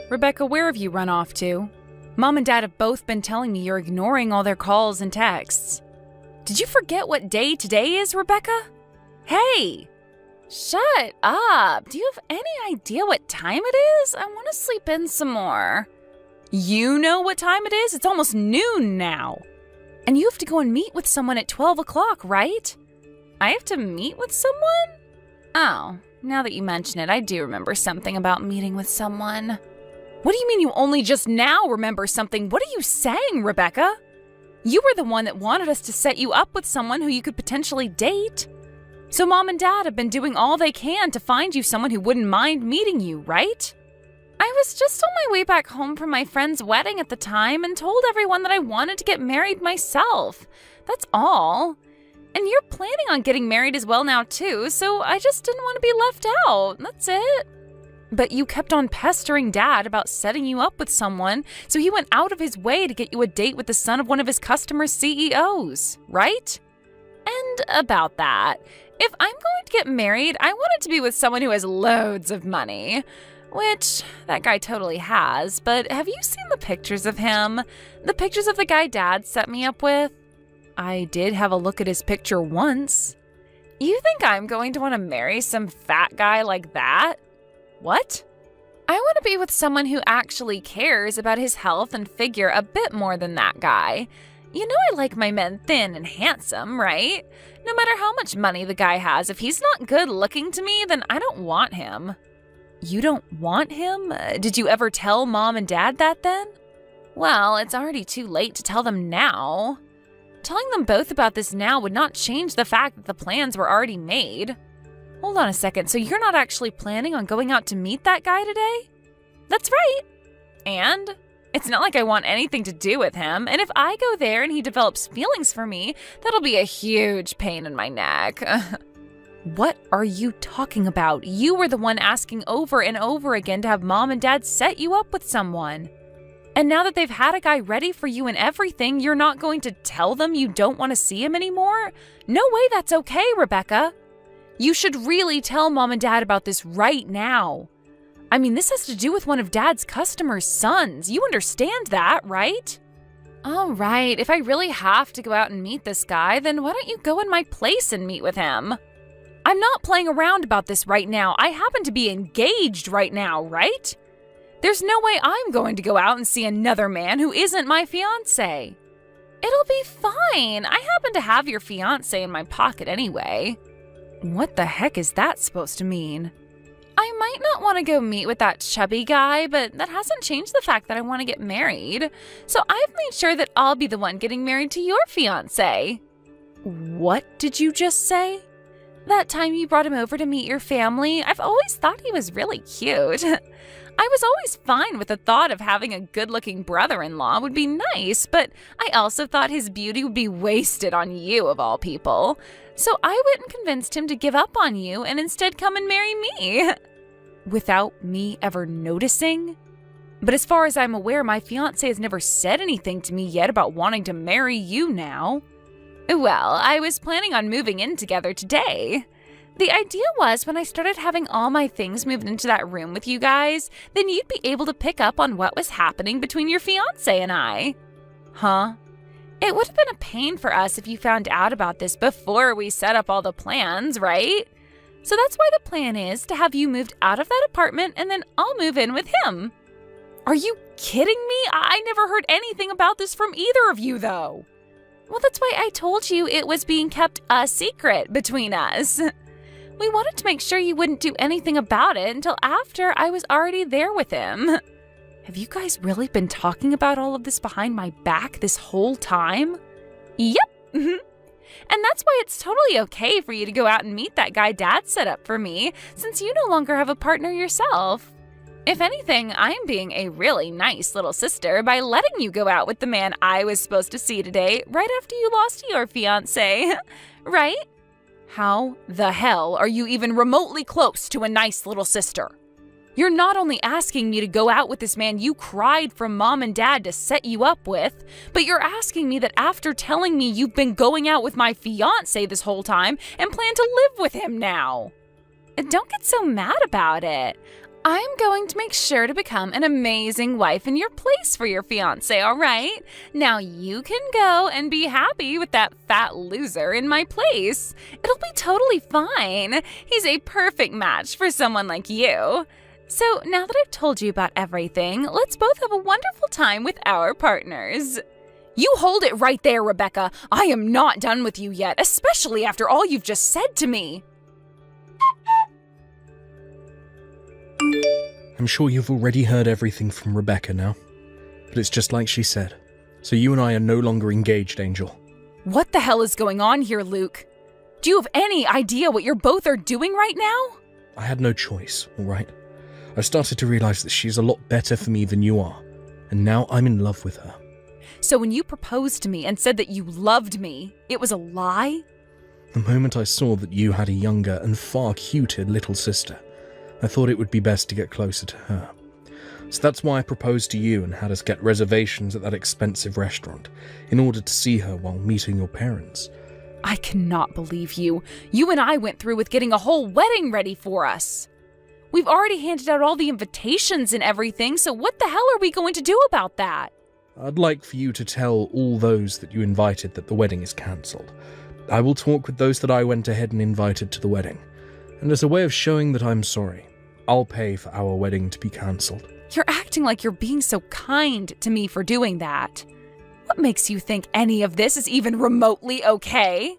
Rebecca, where have you run off to? Mom and Dad have both been telling me you're ignoring all their calls and texts. Did you forget what day today is, Rebecca? Hey! Shut up! Do you have any idea what time it is? I want to sleep in some more. You know what time it is? It's almost noon now. And you have to go and meet with someone at 12 o'clock, right? I have to meet with someone? Oh, now that you mention it, I do remember something about meeting with someone. What do you mean you only just now remember something? What are you saying, Rebecca? You were the one that wanted us to set you up with someone who you could potentially date. So Mom and Dad have been doing all they can to find you someone who wouldn't mind meeting you, right? I was just on my way back home from my friend's wedding at the time and told everyone that I wanted to get married myself. That's all. And you're planning on getting married as well now too, so I just didn't want to be left out. That's it. But you kept on pestering Dad about setting you up with someone, so he went out of his way to get you a date with the son of one of his customers' CEOs, right? And about that, if I'm going to get married, I want it to be with someone who has loads of money. Which, that guy totally has, but have you seen the pictures of him? The pictures of the guy Dad set me up with? I did have a look at his picture once. You think I'm going to want to marry some fat guy like that? What? I want to be with someone who actually cares about his health and figure a bit more than that guy. You know I like my men thin and handsome, right? No matter how much money the guy has, if he's not good looking to me, then I don't want him. You don't want him? Did you ever tell Mom and Dad that then? Well, it's already too late to tell them now. Telling them both about this now would not change the fact that the plans were already made. Hold on a second, so you're not actually planning on going out to meet that guy today? That's right. And it's not like I want anything to do with him, and if I go there and he develops feelings for me, that'll be a huge pain in my neck. What are you talking about? You were the one asking over and over again to have Mom and Dad set you up with someone. And now that they've had a guy ready for you and everything, you're not going to tell them you don't want to see him anymore? No way that's okay, Rebecca. You should really tell Mom and Dad about this right now. I mean, this has to do with one of Dad's customers' sons. You understand that, right? All right, if I really have to go out and meet this guy, then why don't you go in my place and meet with him? I'm not playing around about this right now. I happen to be engaged right now, right? There's no way I'm going to go out and see another man who isn't my fiancé. It'll be fine. I happen to have your fiancé in my pocket anyway. What the heck is that supposed to mean? I might not want to go meet with that chubby guy, but that hasn't changed the fact that I want to get married. So I've made sure that I'll be the one getting married to your fiancé. What did you just say? That time you brought him over to meet your family, I've always thought he was really cute. I was always fine with the thought of having a good-looking brother-in-law would be nice, but I also thought his beauty would be wasted on you, of all people. So I went and convinced him to give up on you and instead come and marry me. Without me ever noticing? But as far as I'm aware, my fiancé has never said anything to me yet about wanting to marry you now. Well, I was planning on moving in together today. The idea was when I started having all my things moved into that room with you guys, then you'd be able to pick up on what was happening between your fiancé and I. Huh? It would have been a pain for us if you found out about this before we set up all the plans, right? So that's why the plan is to have you moved out of that apartment and then I'll move in with him. Are you kidding me? I never heard anything about this from either of you, though. Well, that's why I told you it was being kept a secret between us. We wanted to make sure you wouldn't do anything about it until after I was already there with him. Have you guys really been talking about all of this behind my back this whole time? Yep. And that's why it's totally okay for you to go out and meet that guy Dad set up for me, since you no longer have a partner yourself. If anything, I'm being a really nice little sister by letting you go out with the man I was supposed to see today right after you lost your fiancé, right? How the hell are you even remotely close to a nice little sister? You're not only asking me to go out with this man you cried from Mom and Dad to set you up with, but you're asking me that after telling me you've been going out with my fiancé this whole time and plan to live with him now. Don't get so mad about it. I'm going to make sure to become an amazing wife in your place for your fiancé, all right? Now you can go and be happy with that fat loser in my place. It'll be totally fine. He's a perfect match for someone like you. So now that I've told you about everything, let's both have a wonderful time with our partners. You hold it right there, Rebecca. I am not done with you yet, especially after all you've just said to me. I'm sure you've already heard everything from Rebecca now, but it's just like she said. So you and I are no longer engaged, Angel. What the hell is going on here, Luke? Do you have any idea what you're both are doing right now? I had no choice, all right? I started to realize that she's a lot better for me than you are, and now I'm in love with her. So when you proposed to me and said that you loved me, it was a lie? The moment I saw that you had a younger and far cuter little sister, I thought it would be best to get closer to her. So that's why I proposed to you and had us get reservations at that expensive restaurant, in order to see her while meeting your parents. I cannot believe you. You and I went through with getting a whole wedding ready for us. We've already handed out all the invitations and everything, so what the hell are we going to do about that? I'd like for you to tell all those that you invited that the wedding is cancelled. I will talk with those that I went ahead and invited to the wedding. And as a way of showing that I'm sorry, I'll pay for our wedding to be cancelled. You're acting like you're being so kind to me for doing that. What makes you think any of this is even remotely okay?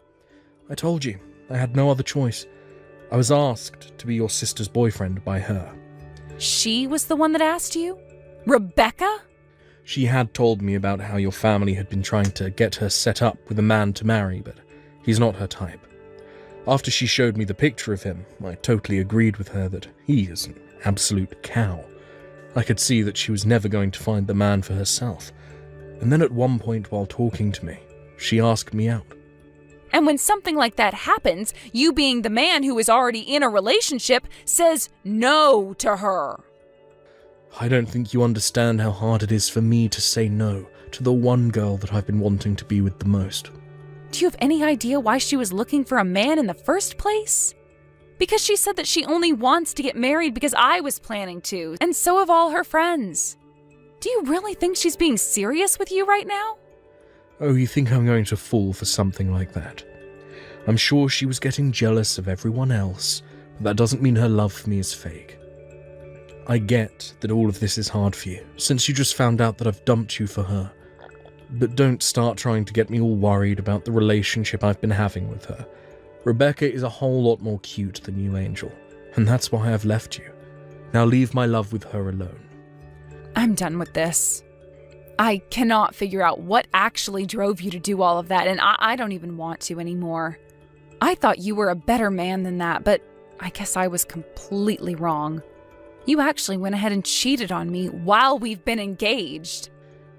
I told you, I had no other choice. I was asked to be your sister's boyfriend by her. She was the one that asked you? Rebecca? She had told me about how your family had been trying to get her set up with a man to marry, but he's not her type. After she showed me the picture of him, I totally agreed with her that he is an absolute cow. I could see that she was never going to find the man for herself. And then at one point while talking to me, she asked me out. And when something like that happens, you being the man who is already in a relationship says no to her. I don't think you understand how hard it is for me to say no to the one girl that I've been wanting to be with the most. Do you have any idea why she was looking for a man in the first place? Because she said that she only wants to get married because I was planning to, and so have all her friends. Do you really think she's being serious with you right now? Oh, you think I'm going to fall for something like that? I'm sure she was getting jealous of everyone else, but that doesn't mean her love for me is fake. I get that all of this is hard for you, since you just found out that I've dumped you for her. But don't start trying to get me all worried about the relationship I've been having with her. Rebecca is a whole lot more cute than you, Angel, and that's why I've left you. Now leave my love with her alone. I'm done with this. I cannot figure out what actually drove you to do all of that, and I don't even want to anymore. I thought you were a better man than that, but I guess I was completely wrong. You actually went ahead and cheated on me while we've been engaged.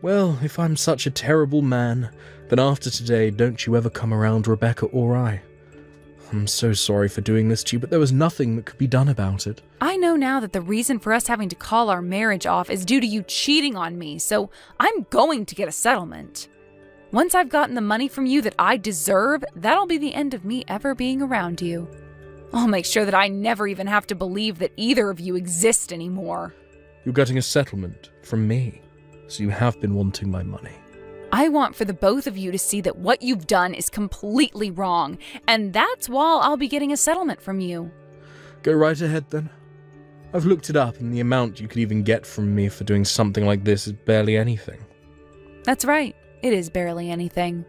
Well, if I'm such a terrible man, then after today, don't you ever come around Rebecca or I. I'm so sorry for doing this to you, but there was nothing that could be done about it. I know now that the reason for us having to call our marriage off is due to you cheating on me, so I'm going to get a settlement. Once I've gotten the money from you that I deserve, that'll be the end of me ever being around you. I'll make sure that I never even have to believe that either of you exist anymore. You're getting a settlement from me, so you have been wanting my money. I want for the both of you to see that what you've done is completely wrong, and that's why I'll be getting a settlement from you. Go right ahead then. I've looked it up, and the amount you could even get from me for doing something like this is barely anything. That's right, it is barely anything.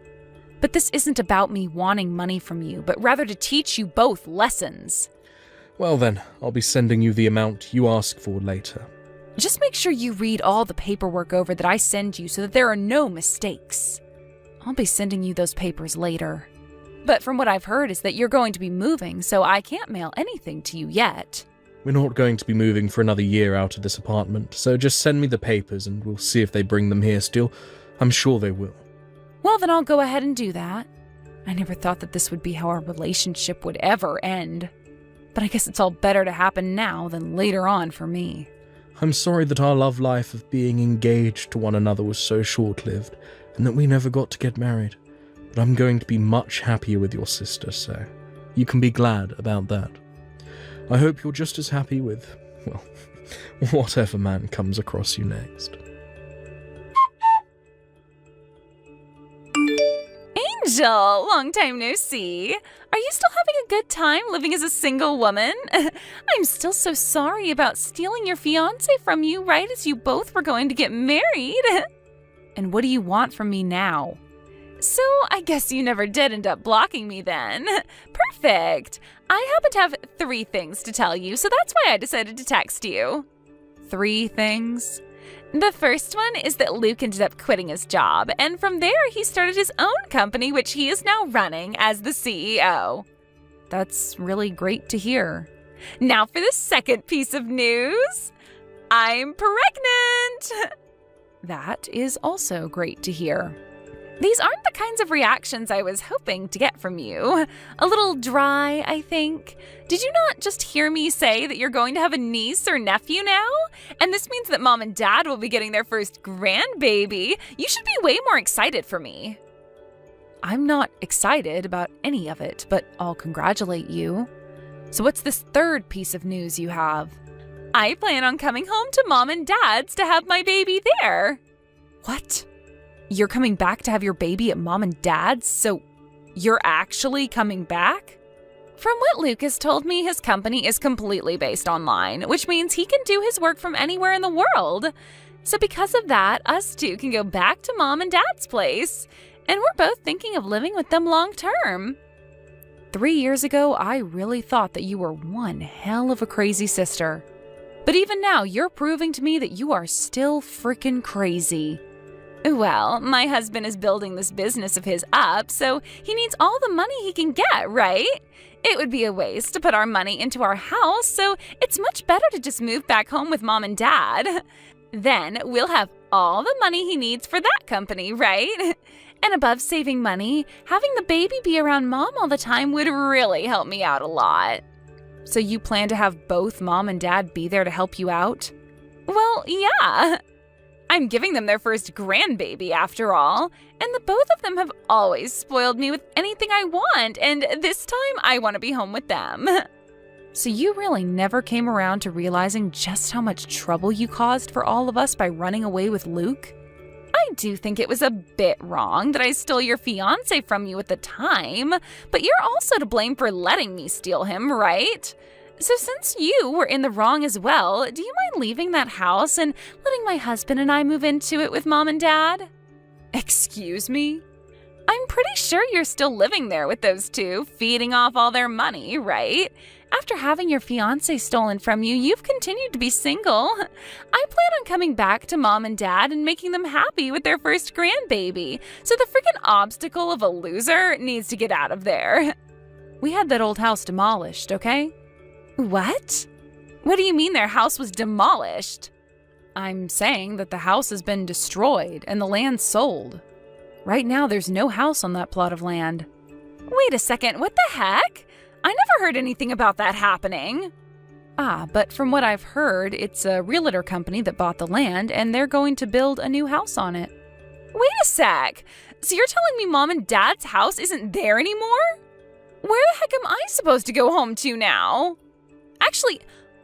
But this isn't about me wanting money from you, but rather to teach you both lessons. Well then, I'll be sending you the amount you ask for later. Just make sure you read all the paperwork over that I send you so that there are no mistakes. I'll be sending you those papers later. But from what I've heard is that you're going to be moving, so I can't mail anything to you yet. We're not going to be moving for another year out of this apartment, so just send me the papers and we'll see if they bring them here still. I'm sure they will. Well, then I'll go ahead and do that. I never thought that this would be how our relationship would ever end. But I guess it's all better to happen now than later on for me. I'm sorry that our love life of being engaged to one another was so short-lived, and that we never got to get married. But I'm going to be much happier with your sister, so you can be glad about that. I hope you're just as happy with, well, Whatever man comes across you next. Angel, long time no see. Are you still having a good time living as a single woman? I'm still so sorry about stealing your fiancé from you right as you both were going to get married. And what do you want from me now? So I guess you never did end up blocking me then. Perfect. I happen to have 3 things to tell you, so that's why I decided to text you. 3 things? The first one is that Luke ended up quitting his job, and from there he started his own company, which he is now running as the CEO. That's really great to hear. Now for the second piece of news. I'm pregnant! That is also great to hear. These aren't the kinds of reactions I was hoping to get from you. A little dry, I think. Did you not just hear me say that you're going to have a niece or nephew now? And this means that Mom and Dad will be getting their first grandbaby. You should be way more excited for me. I'm not excited about any of it, but I'll congratulate you. So what's this third piece of news you have? I plan on coming home to Mom and Dad's to have my baby there. What? You're coming back to have your baby at Mom and Dad's? So you're actually coming back? From what Lucas told me, his company is completely based online, which means he can do his work from anywhere in the world. So because of that, us 2 can go back to Mom and Dad's place. And we're both thinking of living with them long term. 3 years ago, I really thought that you were one hell of a crazy sister. But even now, you're proving to me that you are still freaking crazy. Well, my husband is building this business of his up, so he needs all the money he can get, right? It would be a waste to put our money into our house, so it's much better to just move back home with Mom and Dad. Then we'll have all the money he needs for that company, right? And above saving money, having the baby be around Mom all the time would really help me out a lot. So you plan to have both Mom and Dad be there to help you out? Well, yeah. I'm giving them their first grandbaby after all, and the both of them have always spoiled me with anything I want, and this time I want to be home with them. So you really never came around to realizing just how much trouble you caused for all of us by running away with Luke? I do think it was a bit wrong that I stole your fiancé from you at the time, but you're also to blame for letting me steal him, right? So since you were in the wrong as well, do you mind leaving that house and letting my husband and I move into it with Mom and Dad? Excuse me? I'm pretty sure you're still living there with those 2, feeding off all their money, right? After having your fiancé stolen from you, you've continued to be single. I plan on coming back to Mom and Dad and making them happy with their first grandbaby, so the freaking obstacle of a loser needs to get out of there. We had that old house demolished, okay? What? What do you mean their house was demolished? I'm saying that the house has been destroyed and the land sold. Right now, there's no house on that plot of land. Wait a second, what the heck? I never heard anything about that happening. But from what I've heard, it's a realtor company that bought the land and they're going to build a new house on it. Wait a sec. So you're telling me Mom and Dad's house isn't there anymore? Where the heck am I supposed to go home to now? Actually,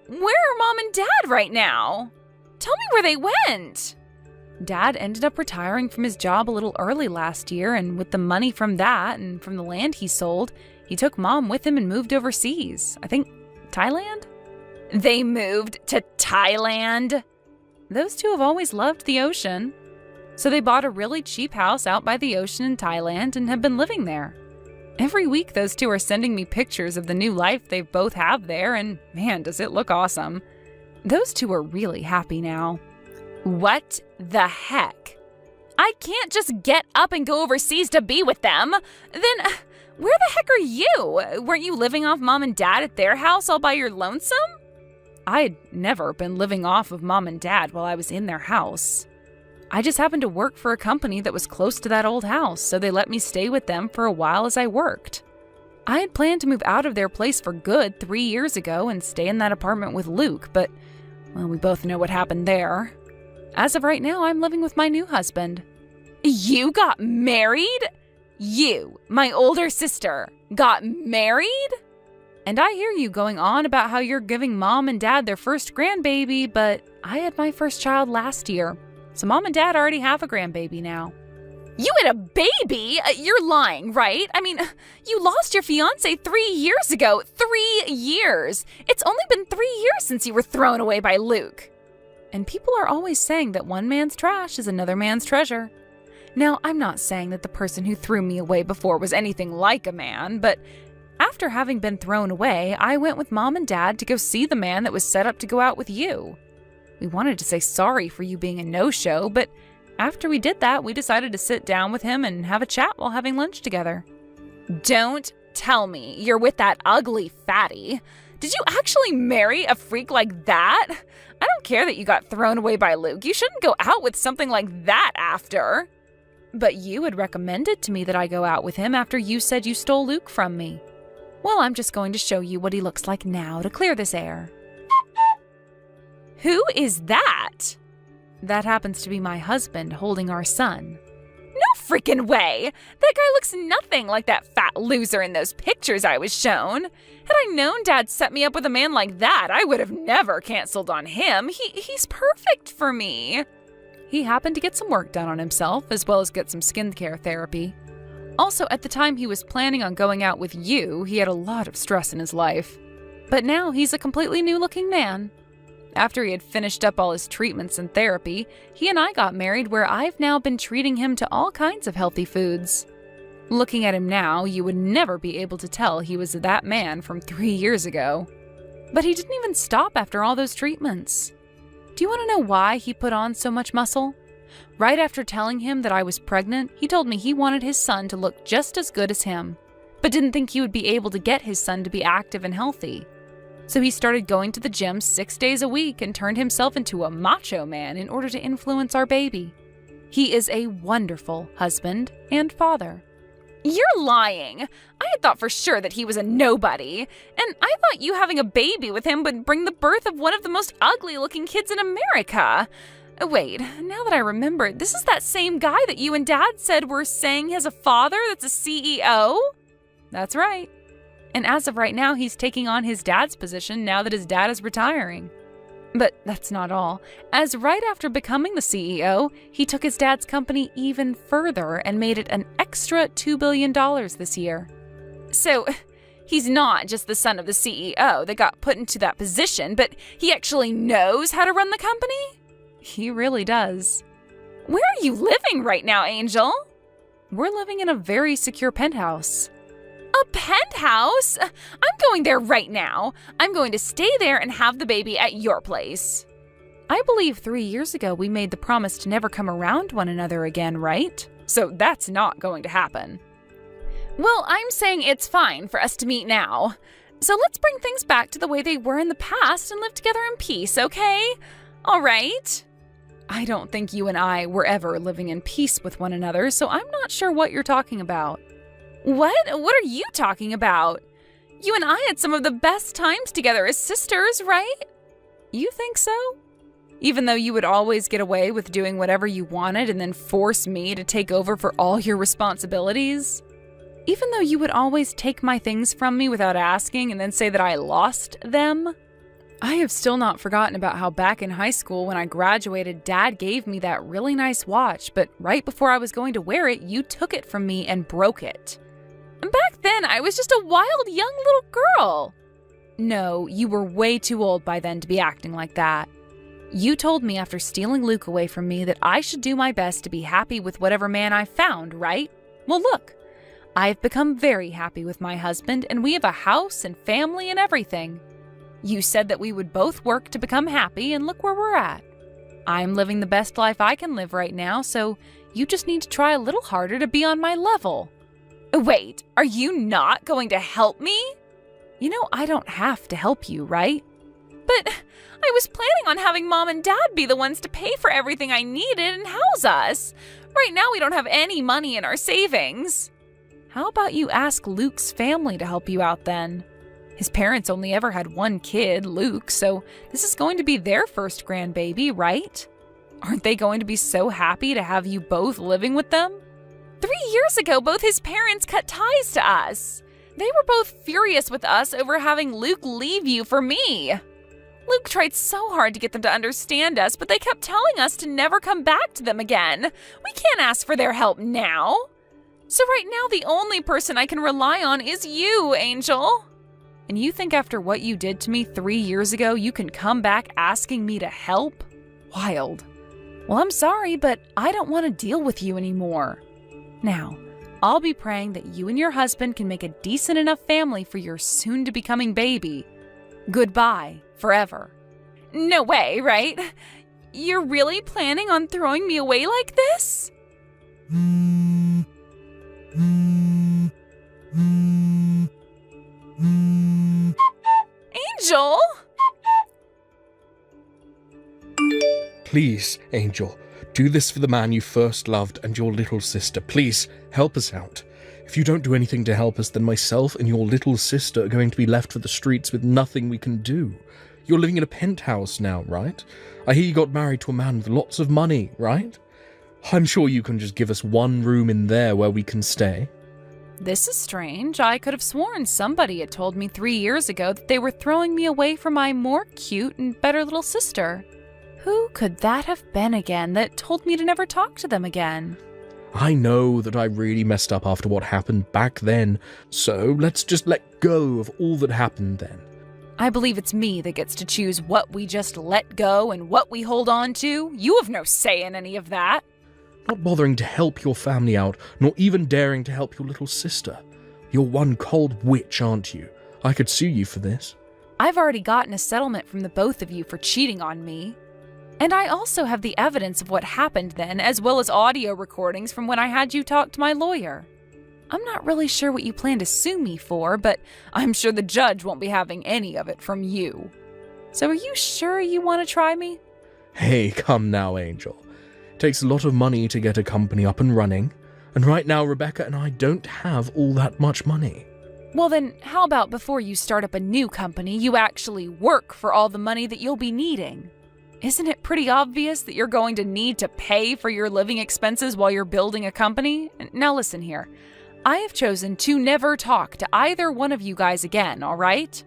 where are Mom and Dad right now? Tell me where they went. Dad ended up retiring from his job a little early last year, and with the money from that and from the land he sold, he took Mom with him and moved overseas. I think Thailand? They moved to Thailand? Those 2 have always loved the ocean. So they bought a really cheap house out by the ocean in Thailand and have been living there. Every week, those 2 are sending me pictures of the new life they both have there, and man, does it look awesome. Those 2 are really happy now. What the heck? I can't just get up and go overseas to be with them. Then, where the heck are you? Weren't you living off Mom and Dad at their house all by your lonesome? I'd never been living off of Mom and Dad while I was in their house. I just happened to work for a company that was close to that old house, so they let me stay with them for a while as I worked. I had planned to move out of their place for good 3 years ago and stay in that apartment with Luke, but, well, we both know what happened there. As of right now, I'm living with my new husband. You got married? You, my older sister, got married? And I hear you going on about how you're giving Mom and Dad their first grandbaby, but I had my first child last year. So Mom and Dad already have a grandbaby now. You had a baby? You're lying, right? I mean, you lost your fiance 3 years ago. 3 years! It's only been 3 years since you were thrown away by Luke. And people are always saying that one man's trash is another man's treasure. Now, I'm not saying that the person who threw me away before was anything like a man, but after having been thrown away, I went with Mom and Dad to go see the man that was set up to go out with you. We wanted to say sorry for you being a no-show, but after we did that, we decided to sit down with him and have a chat while having lunch together. Don't tell me you're with that ugly fatty. Did you actually marry a freak like that? I don't care that you got thrown away by Luke. You shouldn't go out with something like that after. But you had recommended to me that I go out with him after you said you stole Luke from me. Well, I'm just going to show you what he looks like now to clear this air. Who is that? That happens to be my husband holding our son. No freaking way! That guy looks nothing like that fat loser in those pictures I was shown. Had I known Dad set me up with a man like that, I would have never canceled on him. He's perfect for me. He happened to get some work done on himself, as well as get some skincare therapy. Also, at the time he was planning on going out with you, he had a lot of stress in his life. But now he's a completely new-looking man. After he had finished up all his treatments and therapy, he and I got married, where I've now been treating him to all kinds of healthy foods. Looking at him now, you would never be able to tell he was that man from 3 years ago. But he didn't even stop after all those treatments. Do you want to know why he put on so much muscle? Right after telling him that I was pregnant, he told me he wanted his son to look just as good as him, but didn't think he would be able to get his son to be active and healthy. So he started going to the gym 6 days a week and turned himself into a macho man in order to influence our baby. He is a wonderful husband and father. You're lying! I had thought for sure that he was a nobody, and I thought you having a baby with him would bring the birth of one of the most ugly-looking kids in America. Wait, now that I remember, this is that same guy that you and Dad said were saying has a father that's a CEO? That's right. And as of right now, he's taking on his dad's position now that his dad is retiring. But that's not all, as right after becoming the CEO, he took his dad's company even further and made it an extra $2 billion this year. So, he's not just the son of the CEO that got put into that position, but he actually knows how to run the company? He really does. Where are you living right now, Angel? We're living in a very secure penthouse. A penthouse? I'm going there right now. I'm going to stay there and have the baby at your place. I believe 3 years ago we made the promise to never come around one another again, right? So that's not going to happen. Well, I'm saying it's fine for us to meet now. So let's bring things back to the way they were in the past and live together in peace, okay? All right? I don't think you and I were ever living in peace with one another, so I'm not sure what you're talking about. What? What are you talking about? You and I had some of the best times together as sisters, right? You think so? Even though you would always get away with doing whatever you wanted and then force me to take over for all your responsibilities? Even though you would always take my things from me without asking and then say that I lost them? I have still not forgotten about how back in high school when I graduated, Dad gave me that really nice watch, but right before I was going to wear it, you took it from me and broke it. And back then, I was just a wild young little girl. No, you were way too old by then to be acting like that. You told me after stealing Luke away from me that I should do my best to be happy with whatever man I found, right? Well, look, I've become very happy with my husband, and we have a house and family and everything. You said that we would both work to become happy, and look where we're at. I'm living the best life I can live right now, so you just need to try a little harder to be on my level. Wait, are you not going to help me? You know, I don't have to help you, right? But I was planning on having Mom and Dad be the ones to pay for everything I needed and house us. Right now, we don't have any money in our savings. How about you ask Luke's family to help you out then? His parents only ever had one kid, Luke, so this is going to be their first grandbaby, right? Aren't they going to be so happy to have you both living with them? 3 years ago, both his parents cut ties to us. They were both furious with us over having Luke leave you for me. Luke tried so hard to get them to understand us, but they kept telling us to never come back to them again. We can't ask for their help now. So right now, the only person I can rely on is you, Angel. And you think after what you did to me 3 years ago, you can come back asking me to help? Wild. Well, I'm sorry, but I don't want to deal with you anymore. Now, I'll be praying that you and your husband can make a decent enough family for your soon-to-becoming baby. Goodbye, forever. No way, right? You're really planning on throwing me away like this? Angel! Please, Angel, do this for the man you first loved and your little sister. Please, help us out. If you don't do anything to help us, then myself and your little sister are going to be left for the streets with nothing we can do. You're living in a penthouse now, right? I hear you got married to a man with lots of money, right? I'm sure you can just give us one room in there where we can stay. This is strange. I could have sworn somebody had told me 3 years ago that they were throwing me away for my more cute and better little sister. Who could that have been again that told me to never talk to them again? I know that I really messed up after what happened back then, so let's just let go of all that happened then. I believe it's me that gets to choose what we just let go and what we hold on to. You have no say in any of that. Not bothering to help your family out, nor even daring to help your little sister. You're one cold witch, aren't you? I could sue you for this. I've already gotten a settlement from the both of you for cheating on me. And I also have the evidence of what happened then, as well as audio recordings from when I had you talk to my lawyer. I'm not really sure what you plan to sue me for, but I'm sure the judge won't be having any of it from you. So are you sure you want to try me? Hey, come now, Angel. It takes a lot of money to get a company up and running, and right now Rebecca and I don't have all that much money. Well then, how about before you start up a new company, you actually work for all the money that you'll be needing? Isn't it pretty obvious that you're going to need to pay for your living expenses while you're building a company? Now listen here. I have chosen to never talk to either one of you guys again, all right?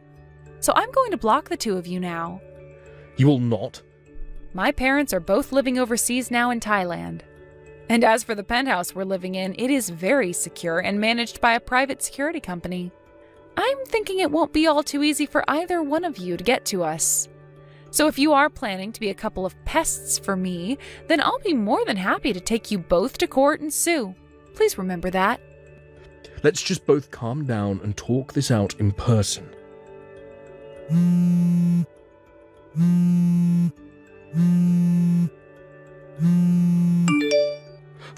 So I'm going to block the two of you now. You will not? My parents are both living overseas now in Thailand. And as for the penthouse we're living in, it is very secure and managed by a private security company. I'm thinking it won't be all too easy for either one of you to get to us. So if you are planning to be a couple of pests for me, then I'll be more than happy to take you both to court and sue. Please remember that. Let's just both calm down and talk this out in person.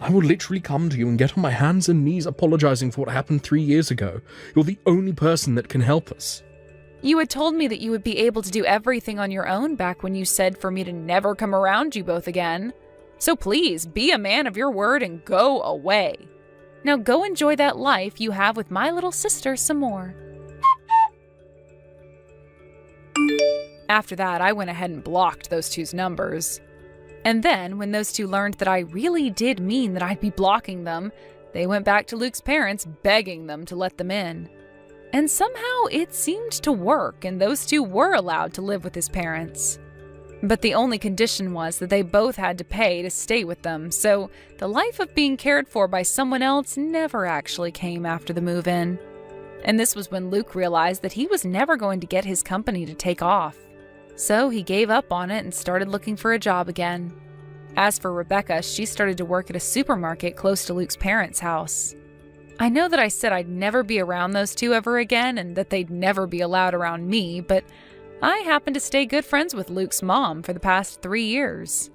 I will literally come to you and get on my hands and knees apologizing for what happened 3 years ago. You're the only person that can help us. You had told me that you would be able to do everything on your own back when you said for me to never come around you both again. So please, be a man of your word and go away. Now go enjoy that life you have with my little sister some more. After that, I went ahead and blocked those two's numbers. And then, when those two learned that I really did mean that I'd be blocking them, they went back to Luke's parents, begging them to let them in. And somehow it seemed to work, and those two were allowed to live with his parents. But the only condition was that they both had to pay to stay with them, so the life of being cared for by someone else never actually came after the move-in. And this was when Luke realized that he was never going to get his company to take off. So he gave up on it and started looking for a job again. As for Rebecca, she started to work at a supermarket close to Luke's parents' house. I know that I said I'd never be around those two ever again and that they'd never be allowed around me, but I happened to stay good friends with Luke's mom for the past 3 years.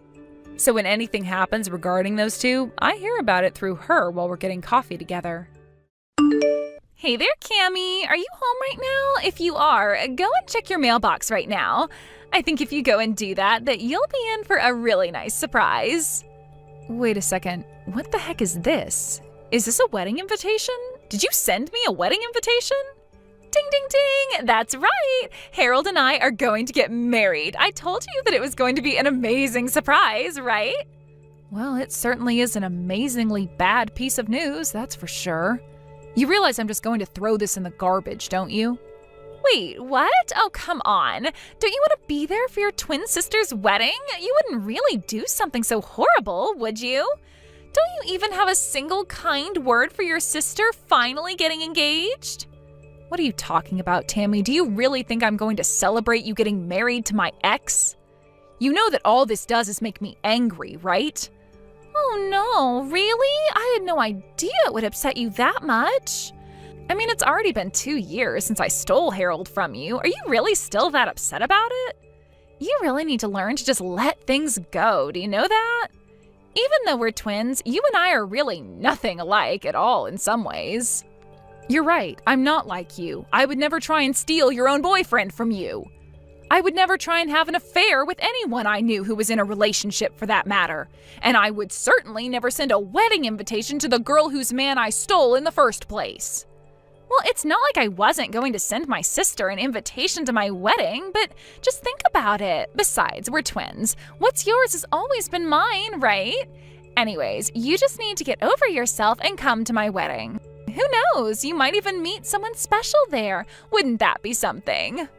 So when anything happens regarding those two, I hear about it through her while we're getting coffee together. Hey there, Cammie. Are you home right now? If you are, go and check your mailbox right now. I think if you go and do that you'll be in for a really nice surprise. Wait a second. What the heck is this? Is this a wedding invitation? Did you send me a wedding invitation? Ding, ding, ding! That's right! Harold and I are going to get married. I told you that it was going to be an amazing surprise, right? Well, it certainly is an amazingly bad piece of news, that's for sure. You realize I'm just going to throw this in the garbage, don't you? Wait, what? Oh, come on. Don't you want to be there for your twin sister's wedding? You wouldn't really do something so horrible, would you? Don't you even have a single kind word for your sister finally getting engaged? What are you talking about, Tammy? Do you really think I'm going to celebrate you getting married to my ex? You know that all this does is make me angry, right? Oh no, really? I had no idea it would upset you that much. I mean, it's already been 2 years since I stole Harold from you. Are you really still that upset about it? You really need to learn to just let things go, do you know that? Even though we're twins, you and I are really nothing alike at all in some ways. You're right, I'm not like you. I would never try and steal your own boyfriend from you. I would never try and have an affair with anyone I knew who was in a relationship for that matter. And I would certainly never send a wedding invitation to the girl whose man I stole in the first place. Well, it's not like I wasn't going to send my sister an invitation to my wedding, but just think about it. Besides, we're twins. What's yours has always been mine, right? Anyways, you just need to get over yourself and come to my wedding. Who knows? You might even meet someone special there. Wouldn't that be something?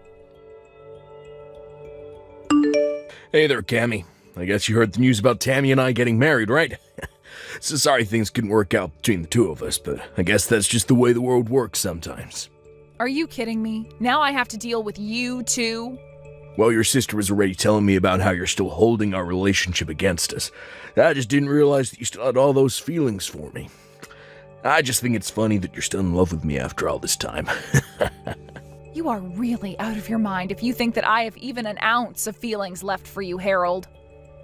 Hey there, Cammy. I guess you heard the news about Tammy and I getting married, right? So sorry things couldn't work out between the two of us, but I guess that's just the way the world works sometimes. Are you kidding me? Now I have to deal with you too? Well, your sister was already telling me about how you're still holding our relationship against us. I just didn't realize that you still had all those feelings for me. I just think it's funny that you're still in love with me after all this time. You are really out of your mind if you think that I have even an ounce of feelings left for you, Harold.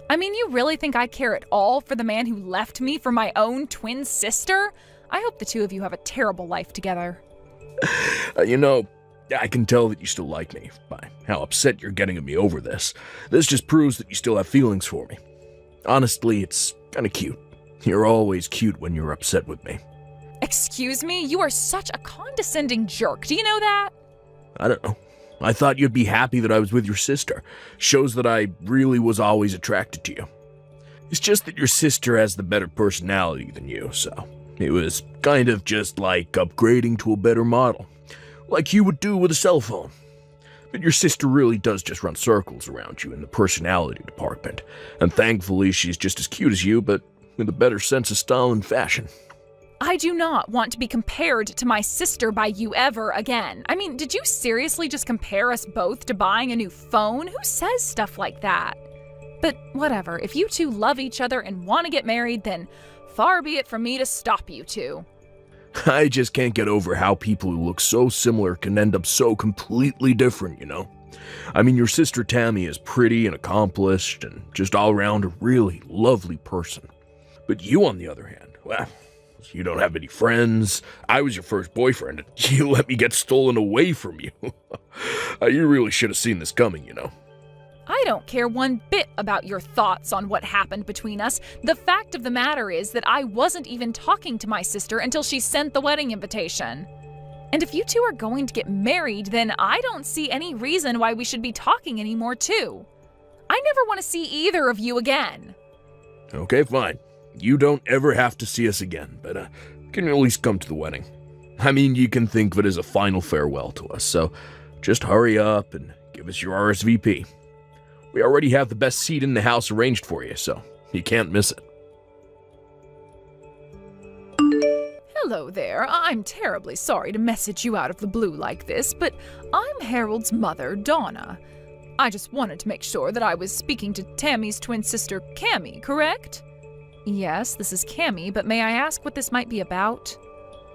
I mean, you really think I care at all for the man who left me for my own twin sister? I hope the two of you have a terrible life together. I can tell that you still like me by how upset you're getting at me over this. This just proves that you still have feelings for me. Honestly, it's kind of cute. You're always cute when you're upset with me. Excuse me? You are such a condescending jerk. Do you know that? I don't know. I thought you'd be happy that I was with your sister. Shows that I really was always attracted to you. It's just that your sister has the better personality than you, so it was kind of just like upgrading to a better model. Like you would do with a cell phone. But your sister really does just run circles around you in the personality department. And thankfully she's just as cute as you, but with a better sense of style and fashion. I do not want to be compared to my sister by you ever again. I mean, did you seriously just compare us both to buying a new phone? Who says stuff like that? But whatever, if you two love each other and want to get married, then far be it from me to stop you two. I just can't get over how people who look so similar can end up so completely different, you know? I mean, your sister Tammy is pretty and accomplished and just all around a really lovely person. But you, on the other hand, well, you don't have any friends. I was your first boyfriend, and you let me get stolen away from you. You really should have seen this coming, you know. I don't care one bit about your thoughts on what happened between us. The fact of the matter is that I wasn't even talking to my sister until she sent the wedding invitation. And if you two are going to get married, then I don't see any reason why we should be talking anymore, too. I never want to see either of you again. Okay, fine. You don't ever have to see us again, but can at least come to the wedding. I mean, you can think of it as a final farewell to us, so just hurry up and give us your RSVP. We already have the best seat in the house arranged for you, so you can't miss it. Hello there. I'm terribly sorry to message you out of the blue like this, but I'm Harold's mother, Donna. I just wanted to make sure that I was speaking to Tammy's twin sister, Cammy, correct? Yes, this is Cammy, but may I ask what this might be about?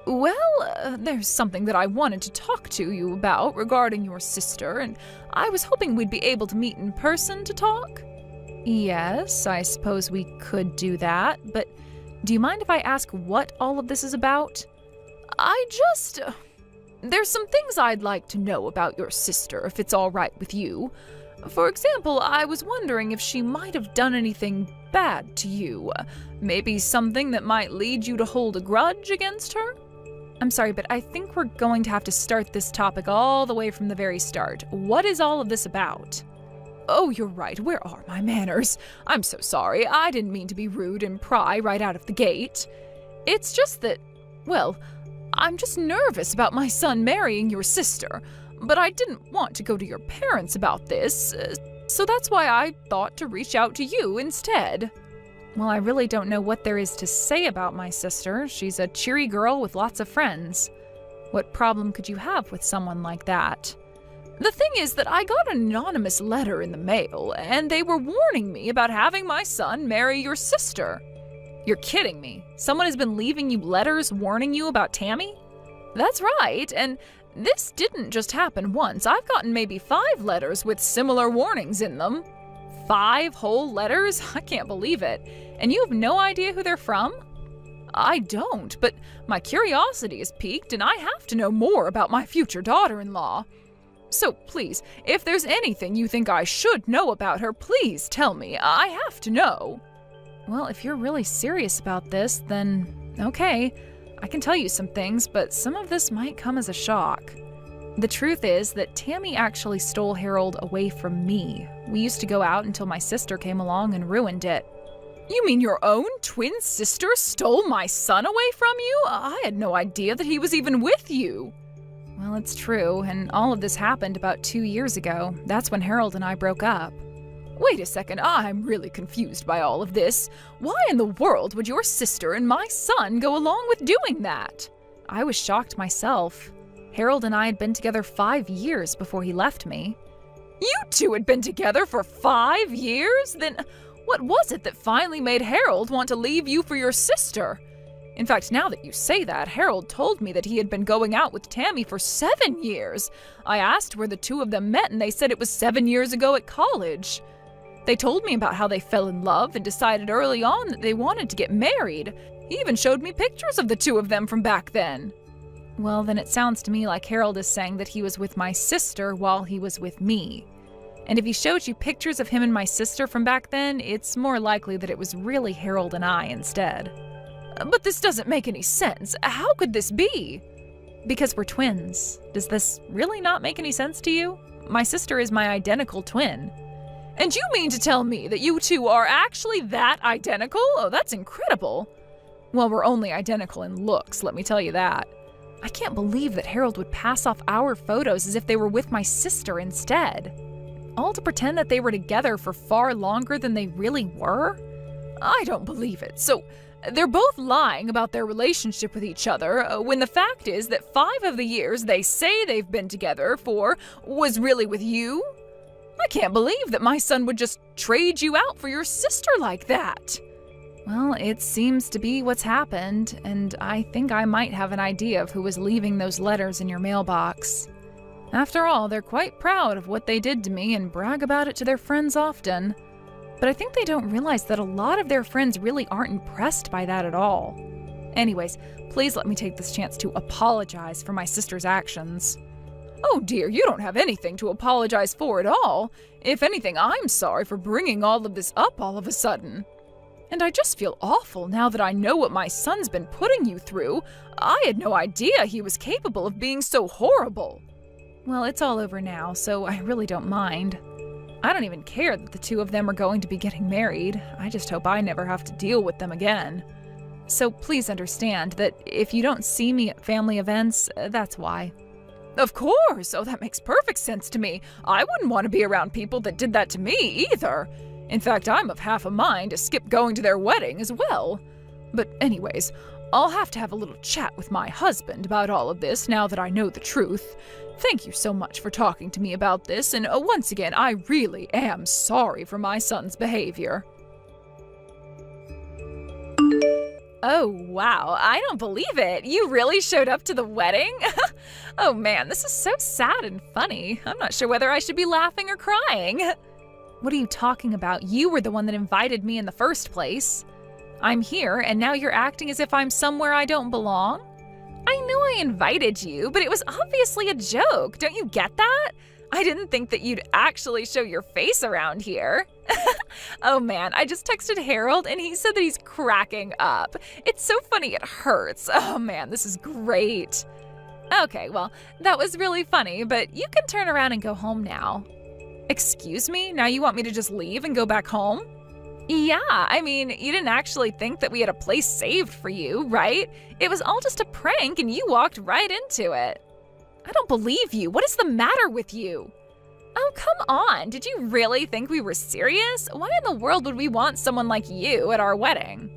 Well, there's something that I wanted to talk to you about regarding your sister, and I was hoping we'd be able to meet in person to talk. Yes, I suppose we could do that, but do you mind if I ask what all of this is about? There's some things I'd like to know about your sister, if it's all right with you. For example, I was wondering if she might have done anything bad to you. Maybe something that might lead you to hold a grudge against her? I'm sorry, but I think we're going to have to start this topic all the way from the very start. What is all of this about? Oh, you're right. Where are my manners? I'm so sorry. I didn't mean to be rude and pry right out of the gate. It's just that, well, I'm just nervous about my son marrying your sister, but I didn't want to go to your parents about this, so that's why I thought to reach out to you instead." Well, I really don't know what there is to say about my sister. She's a cheery girl with lots of friends. What problem could you have with someone like that? The thing is that I got an anonymous letter in the mail, and they were warning me about having my son marry your sister. You're kidding me. Someone has been leaving you letters warning you about Tammy? That's right, and this didn't just happen once. I've gotten maybe 5 letters with similar warnings in them. 5 whole letters? I can't believe it. And you have no idea who they're from? I don't, but my curiosity is piqued and I have to know more about my future daughter-in-law. So please, if there's anything you think I should know about her, please tell me. I have to know. Well, if you're really serious about this, then okay. I can tell you some things, but some of this might come as a shock. The truth is that Tammy actually stole Harold away from me. We used to go out until my sister came along and ruined it. You mean your own twin sister stole my son away from you? I had no idea that he was even with you. Well, it's true, and all of this happened about 2 years ago. That's when Harold and I broke up. Wait a second, I'm really confused by all of this. Why in the world would your sister and my son go along with doing that? I was shocked myself. Harold and I had been together 5 years before he left me. You two had been together for 5 years? Then what was it that finally made Harold want to leave you for your sister? In fact, now that you say that, Harold told me that he had been going out with Tammy for 7 years. I asked where the two of them met and they said it was 7 years ago at college. They told me about how they fell in love and decided early on that they wanted to get married. He even showed me pictures of the two of them from back then. Well, then it sounds to me like Harold is saying that he was with my sister while he was with me. And if he showed you pictures of him and my sister from back then, it's more likely that it was really Harold and I instead. But this doesn't make any sense. How could this be? Because we're twins. Does this really not make any sense to you? My sister is my identical twin. And you mean to tell me that you two are actually that identical? Oh, that's incredible. Well, we're only identical in looks, let me tell you that. I can't believe that Harold would pass off our photos as if they were with my sister instead. All to pretend that they were together for far longer than they really were? I don't believe it. So they're both lying about their relationship with each other when the fact is that 5 of the years they say they've been together for was really with you? I can't believe that my son would just trade you out for your sister like that. Well, it seems to be what's happened, and I think I might have an idea of who was leaving those letters in your mailbox. After all, they're quite proud of what they did to me and brag about it to their friends often. But I think they don't realize that a lot of their friends really aren't impressed by that at all. Anyways, please let me take this chance to apologize for my sister's actions. Oh dear, you don't have anything to apologize for at all. If anything, I'm sorry for bringing all of this up all of a sudden. And I just feel awful now that I know what my son's been putting you through. I had no idea he was capable of being so horrible. Well, it's all over now, so I really don't mind. I don't even care that the two of them are going to be getting married. I just hope I never have to deal with them again. So please understand that if you don't see me at family events, that's why. Of course! Oh, that makes perfect sense to me. I wouldn't want to be around people that did that to me either. In fact, I'm of half a mind to skip going to their wedding as well. But anyways, I'll have to have a little chat with my husband about all of this now that I know the truth. Thank you so much for talking to me about this, and once again, I really am sorry for my son's behavior. Oh, wow. I don't believe it. You really showed up to the wedding? Oh man, this is so sad and funny. I'm not sure whether I should be laughing or crying. What are you talking about? You were the one that invited me in the first place. I'm here, and now you're acting as if I'm somewhere I don't belong? I know I invited you, but it was obviously a joke. Don't you get that? I didn't think that you'd actually show your face around here. Oh man, I just texted Harold and he said that he's cracking up. It's so funny it hurts. Oh man, this is great. Okay, well, that was really funny, but you can turn around and go home now. Excuse me? Now you want me to just leave and go back home? Yeah, I mean, you didn't actually think that we had a place saved for you, right? It was all just a prank and you walked right into it. I don't believe you. What is the matter with you? Oh, come on. Did you really think we were serious? Why in the world would we want someone like you at our wedding?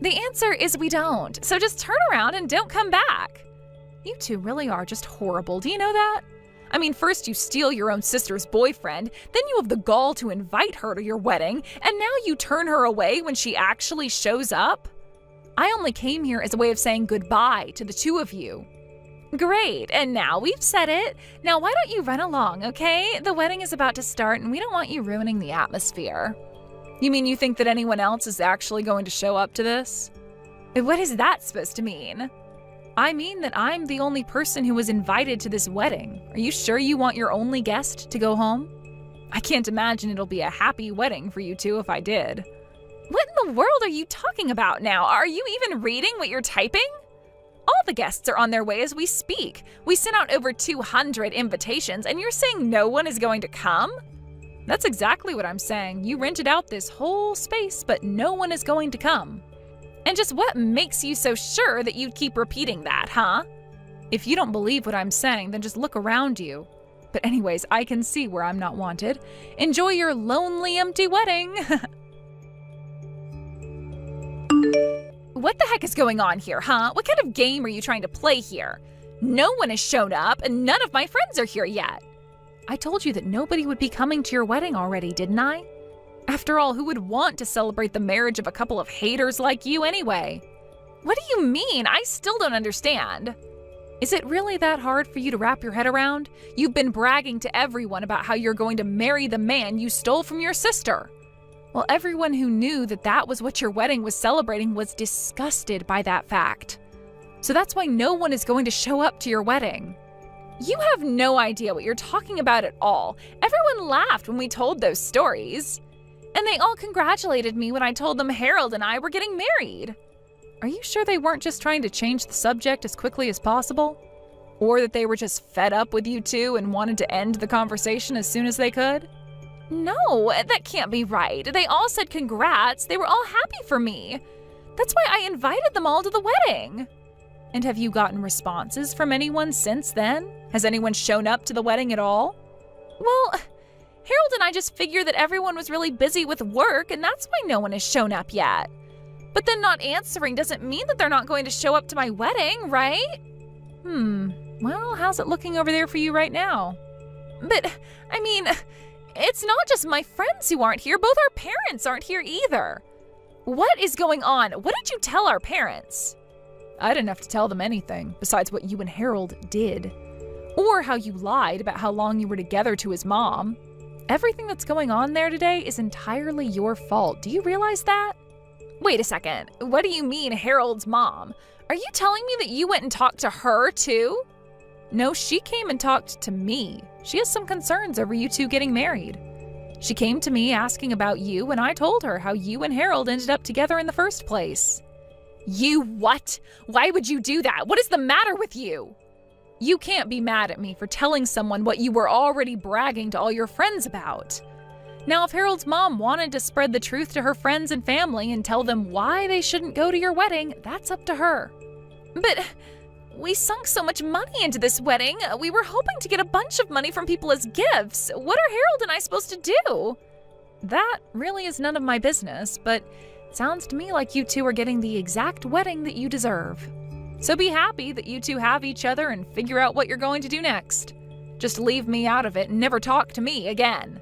The answer is we don't. So just turn around and don't come back. You two really are just horrible. Do you know that? I mean, first you steal your own sister's boyfriend, then you have the gall to invite her to your wedding, and now you turn her away when she actually shows up? I only came here as a way of saying goodbye to the two of you. Great, and now we've said it. Now why don't you run along, okay? The wedding is about to start and we don't want you ruining the atmosphere. You mean you think that anyone else is actually going to show up to this? What is that supposed to mean? I mean that I'm the only person who was invited to this wedding. Are you sure you want your only guest to go home? I can't imagine it'll be a happy wedding for you two if I did. What in the world are you talking about now? Are you even reading what you're typing? All the guests are on their way as we speak. We sent out over 200 invitations and you're saying no one is going to come? That's exactly what I'm saying. You rented out this whole space, but no one is going to come. And just what makes you so sure that you'd keep repeating that, huh? If you don't believe what I'm saying, then just look around you. But anyways, I can see where I'm not wanted. Enjoy your lonely, empty wedding. What the heck is going on here, huh? What kind of game are you trying to play here? No one has shown up and none of my friends are here yet. I told you that nobody would be coming to your wedding already, didn't I? After all, who would want to celebrate the marriage of a couple of haters like you anyway? What do you mean? I still don't understand. Is it really that hard for you to wrap your head around? You've been bragging to everyone about how you're going to marry the man you stole from your sister. Well, everyone who knew that that was what your wedding was celebrating was disgusted by that fact. So that's why no one is going to show up to your wedding. You have no idea what you're talking about at all. Everyone laughed when we told those stories. And they all congratulated me when I told them Harold and I were getting married. Are you sure they weren't just trying to change the subject as quickly as possible? Or that they were just fed up with you two and wanted to end the conversation as soon as they could? No, that can't be right. They all said congrats. They were all happy for me. That's why I invited them all to the wedding. And have you gotten responses from anyone since then? Has anyone shown up to the wedding at all? Well, Harold and I just figured that everyone was really busy with work, and that's why no one has shown up yet. But then not answering doesn't mean that they're not going to show up to my wedding, right? Well, how's it looking over there for you right now? But, I mean, it's not just my friends who aren't here. Both our parents aren't here either. What is going on? What did you tell our parents? I didn't have to tell them anything besides what you and Harold did. Or how you lied about how long you were together to his mom. Everything that's going on there today is entirely your fault. Do you realize that? Wait a second. What do you mean, Harold's mom? Are you telling me that you went and talked to her too? No, she came and talked to me. She has some concerns over you two getting married. She came to me asking about you, and I told her how you and Harold ended up together in the first place. You what? Why would you do that? What is the matter with you? You can't be mad at me for telling someone what you were already bragging to all your friends about. Now, if Harold's mom wanted to spread the truth to her friends and family and tell them why they shouldn't go to your wedding, that's up to her. But we sunk so much money into this wedding. We were hoping to get a bunch of money from people as gifts. What are Harold and I supposed to do? That really is none of my business, but it sounds to me like you two are getting the exact wedding that you deserve. So be happy that you two have each other and figure out what you're going to do next. Just leave me out of it and never talk to me again.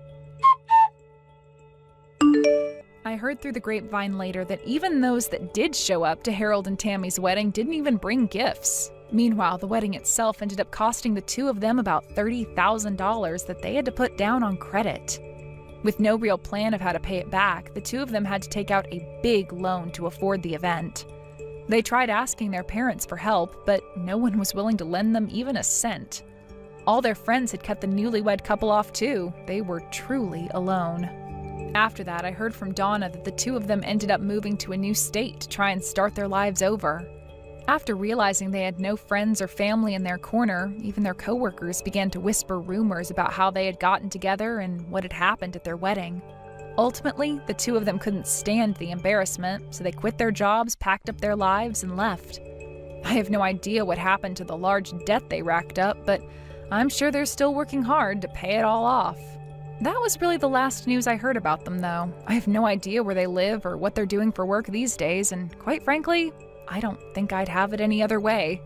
I heard through the grapevine later that even those that did show up to Harold and Tammy's wedding didn't even bring gifts. Meanwhile, the wedding itself ended up costing the two of them about $30,000 that they had to put down on credit. With no real plan of how to pay it back, the two of them had to take out a big loan to afford the event. They tried asking their parents for help, but no one was willing to lend them even a cent. All their friends had cut the newlywed couple off too. They were truly alone. After that, I heard from Donna that the two of them ended up moving to a new state to try and start their lives over. After realizing they had no friends or family in their corner, even their coworkers began to whisper rumors about how they had gotten together and what had happened at their wedding. Ultimately, the two of them couldn't stand the embarrassment, so they quit their jobs, packed up their lives, and left. I have no idea what happened to the large debt they racked up, but I'm sure they're still working hard to pay it all off. That was really the last news I heard about them, though. I have no idea where they live or what they're doing for work these days, and quite frankly, I don't think I'd have it any other way.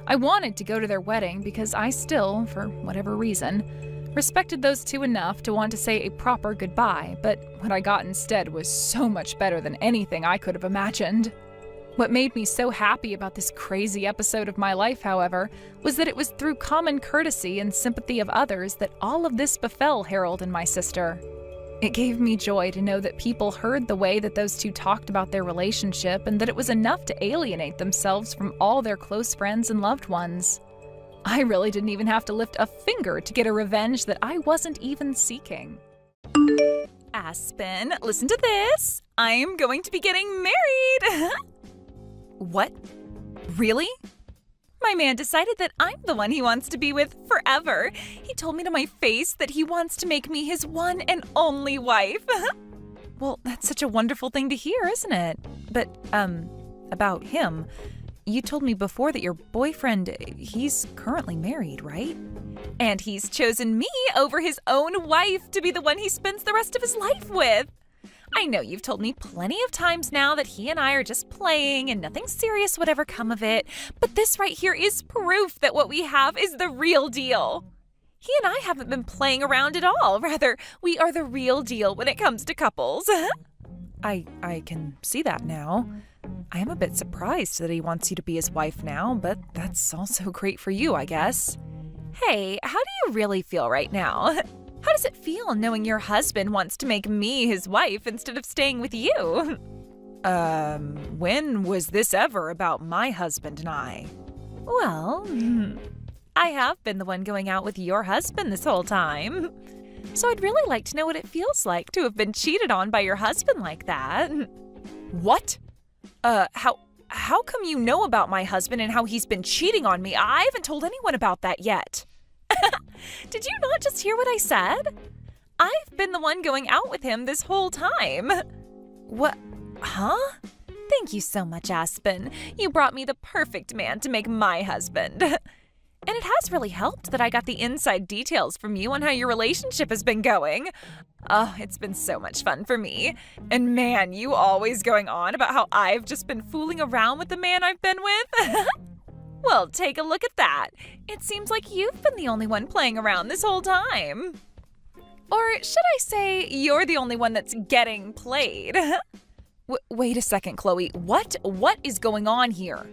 I wanted to go to their wedding because I still, for whatever reason, respected those two enough to want to say a proper goodbye, but what I got instead was so much better than anything I could have imagined. What made me so happy about this crazy episode of my life, however, was that it was through common courtesy and sympathy of others that all of this befell Harold and my sister. It gave me joy to know that people heard the way that those two talked about their relationship and that it was enough to alienate themselves from all their close friends and loved ones. I really didn't even have to lift a finger to get a revenge that I wasn't even seeking. Aspen, listen to this. I'm going to be getting married. What? Really? My man decided that I'm the one he wants to be with forever. He told me to my face that he wants to make me his one and only wife. Well, that's such a wonderful thing to hear, isn't it? But, about him, you told me before that your boyfriend, he's currently married, right? And he's chosen me over his own wife to be the one he spends the rest of his life with. I know you've told me plenty of times now that he and I are just playing and nothing serious would ever come of it, but this right here is proof that what we have is the real deal. He and I haven't been playing around at all. Rather, we are the real deal when it comes to couples. I can see that now. I am a bit surprised that he wants you to be his wife now, but that's also great for you, I guess. Hey, how do you really feel right now? How does it feel knowing your husband wants to make me his wife instead of staying with you? When was this ever about my husband and I? Well, I have been the one going out with your husband this whole time. So I'd really like to know what it feels like to have been cheated on by your husband like that. What? How come you know about my husband and how he's been cheating on me? I haven't told anyone about that yet. Did you not just hear what I said? I've been the one going out with him this whole time. What? Huh? Thank you so much, Aspen. You brought me the perfect man to make my husband. And it has really helped that I got the inside details from you on how your relationship has been going. Oh, it's been so much fun for me. And man, you always going on about how I've just been fooling around with the man I've been with. Well, take a look at that. It seems like you've been the only one playing around this whole time. Or should I say you're the only one that's getting played? Wait a second, Chloe. What is going on here?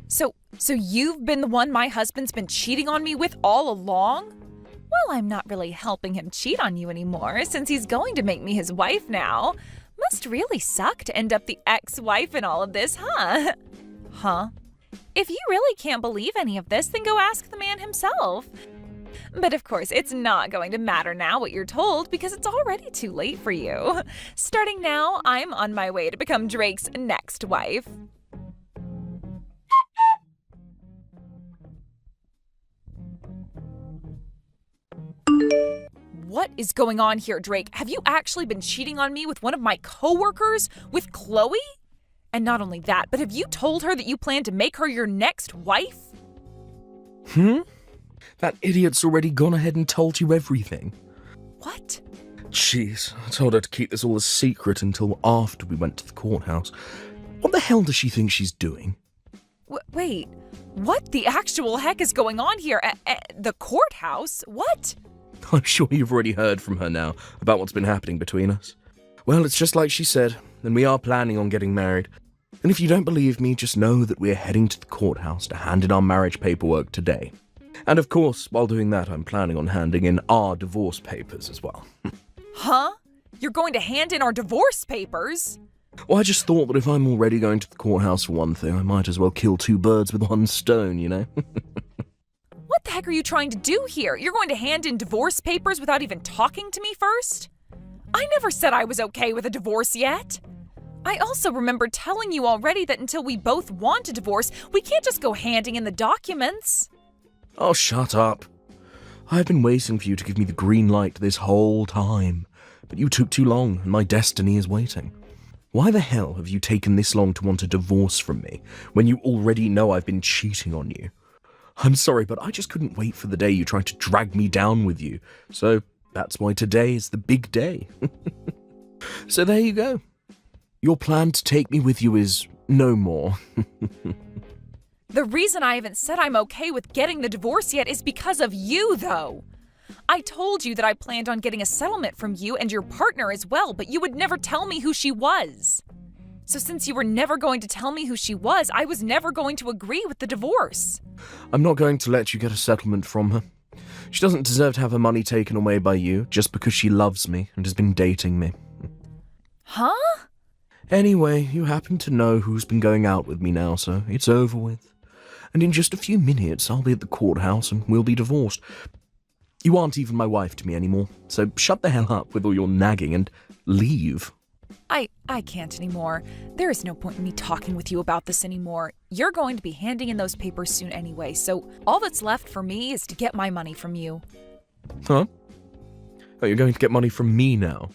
So you've been the one my husband's been cheating on me with all along? Well, I'm not really helping him cheat on you anymore since he's going to make me his wife now. Must really suck to end up the ex-wife in all of this, huh? Huh? If you really can't believe any of this, then go ask the man himself. But of course, it's not going to matter now what you're told because it's already too late for you. Starting now, I'm on my way to become Drake's next wife. What is going on here, Drake? Have you actually been cheating on me with one of my coworkers, with Chloe? And not only that, but have you told her that you plan to make her your next wife? That idiot's already gone ahead and told you everything. What? Jeez, I told her to keep this all a secret until after we went to the courthouse. What the hell does she think she's doing? Wait, what the actual heck is going on here? The courthouse? What? I'm sure you've already heard from her now about what's been happening between us. Well, it's just like she said, and we are planning on getting married. And if you don't believe me, just know that we're heading to the courthouse to hand in our marriage paperwork today. And of course, while doing that, I'm planning on handing in our divorce papers as well. Huh? You're going to hand in our divorce papers? Well, I just thought that if I'm already going to the courthouse for one thing, I might as well kill two birds with one stone, you know? What the heck are you trying to do here? You're going to hand in divorce papers without even talking to me first? I never said I was okay with a divorce yet. I also remember telling you already that until we both want a divorce, we can't just go handing in the documents. Oh, shut up. I've been waiting for you to give me the green light this whole time. but you took too long, and my destiny is waiting. Why the hell have you taken this long to want a divorce from me, when you already know I've been cheating on you? I'm sorry, but I just couldn't wait for the day you tried to drag me down with you, so that's why today is the big day. So there you go. Your plan to take me with you is no more. The reason I haven't said I'm okay with getting the divorce yet is because of you, though. I told you that I planned on getting a settlement from you and your partner as well, but you would never tell me who she was. So since you were never going to tell me who she was, I was never going to agree with the divorce. I'm not going to let you get a settlement from her. She doesn't deserve to have her money taken away by you just because she loves me and has been dating me. Huh? Anyway, you happen to know who's been going out with me now, so it's over with. And in just a few minutes, I'll be at the courthouse and we'll be divorced. You aren't even my wife to me anymore, so shut the hell up with all your nagging and leave. I can't anymore. There is no point in me talking with you about this anymore. You're going to be handing in those papers soon anyway, so all that's left for me is to get my money from you. Huh? Oh, you're going to get money from me now?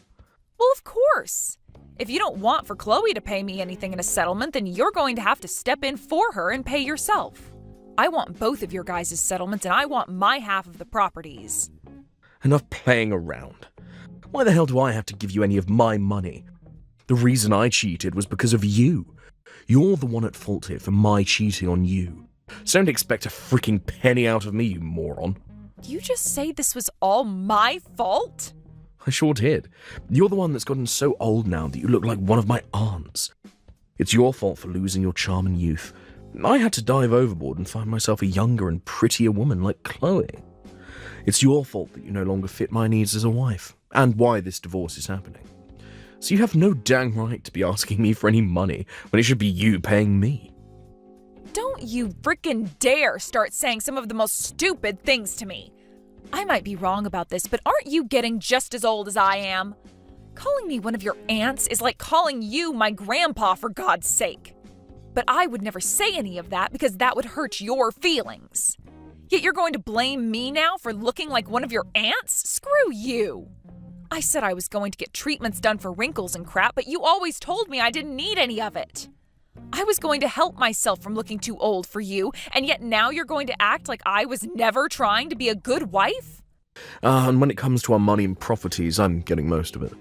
Well, of course. If you don't want for Chloe to pay me anything in a settlement, then you're going to have to step in for her and pay yourself. I want both of your guys' settlements, and I want my half of the properties. Enough playing around. Why the hell do I have to give you any of my money? The reason I cheated was because of you. You're the one at fault here for my cheating on you. So don't expect a freaking penny out of me, you moron. Did you just say this was all my fault? I sure did. You're the one that's gotten so old now that you look like one of my aunts. It's your fault for losing your charm and youth. I had to dive overboard and find myself a younger and prettier woman like Chloe. It's your fault that you no longer fit my needs as a wife, and why this divorce is happening. So you have no dang right to be asking me for any money when it should be you paying me. Don't you frickin' dare start saying some of the most stupid things to me. I might be wrong about this, but aren't you getting just as old as I am? Calling me one of your aunts is like calling you my grandpa, for God's sake. But I would never say any of that because that would hurt your feelings. Yet you're going to blame me now for looking like one of your aunts? Screw you. I said I was going to get treatments done for wrinkles and crap, but you always told me I didn't need any of it. I was going to help myself from looking too old for you, and yet now you're going to act like I was never trying to be a good wife? And when it comes to our money and properties, I'm getting most of it.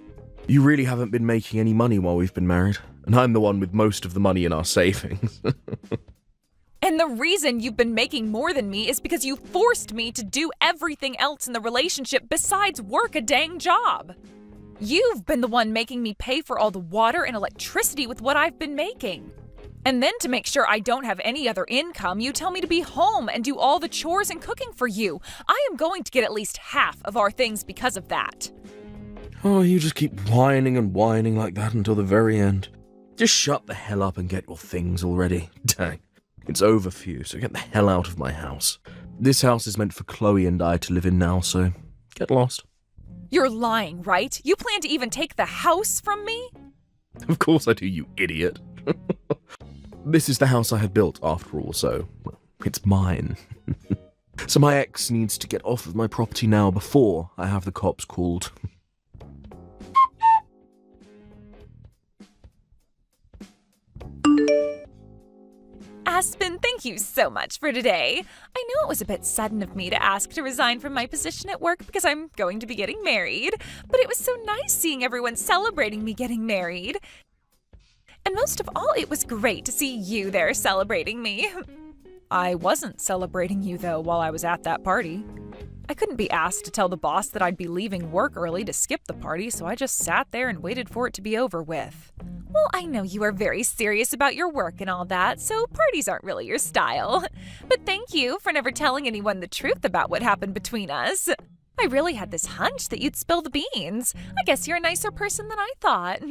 You really haven't been making any money while we've been married, and I'm the one with most of the money in our savings. And the reason you've been making more than me is because you forced me to do everything else in the relationship besides work a dang job. You've been the one making me pay for all the water and electricity with what I've been making. And then to make sure I don't have any other income, you tell me to be home and do all the chores and cooking for you. I am going to get at least half of our things because of that. Oh, you just keep whining and whining like that until the very end. Just shut the hell up and get your things already. Dang. It's over for you, so get the hell out of my house. This house is meant for Chloe and I to live in now, so get lost. You're lying, right? You plan to even take the house from me? Of course I do, you idiot. This is the house I had built, after all, so well, it's mine. So my ex needs to get off of my property now before I have the cops called. Aspen, thank you so much for today. I know it was a bit sudden of me to ask to resign from my position at work because I'm going to be getting married, but it was so nice seeing everyone celebrating me getting married. And most of all, it was great to see you there celebrating me. I wasn't celebrating you, though, while I was at that party. I couldn't be asked to tell the boss that I'd be leaving work early to skip the party, so I just sat there and waited for it to be over with. Well, I know you are very serious about your work and all that, so parties aren't really your style. But thank you for never telling anyone the truth about what happened between us. I really had this hunch that you'd spill the beans. I guess you're a nicer person than I thought.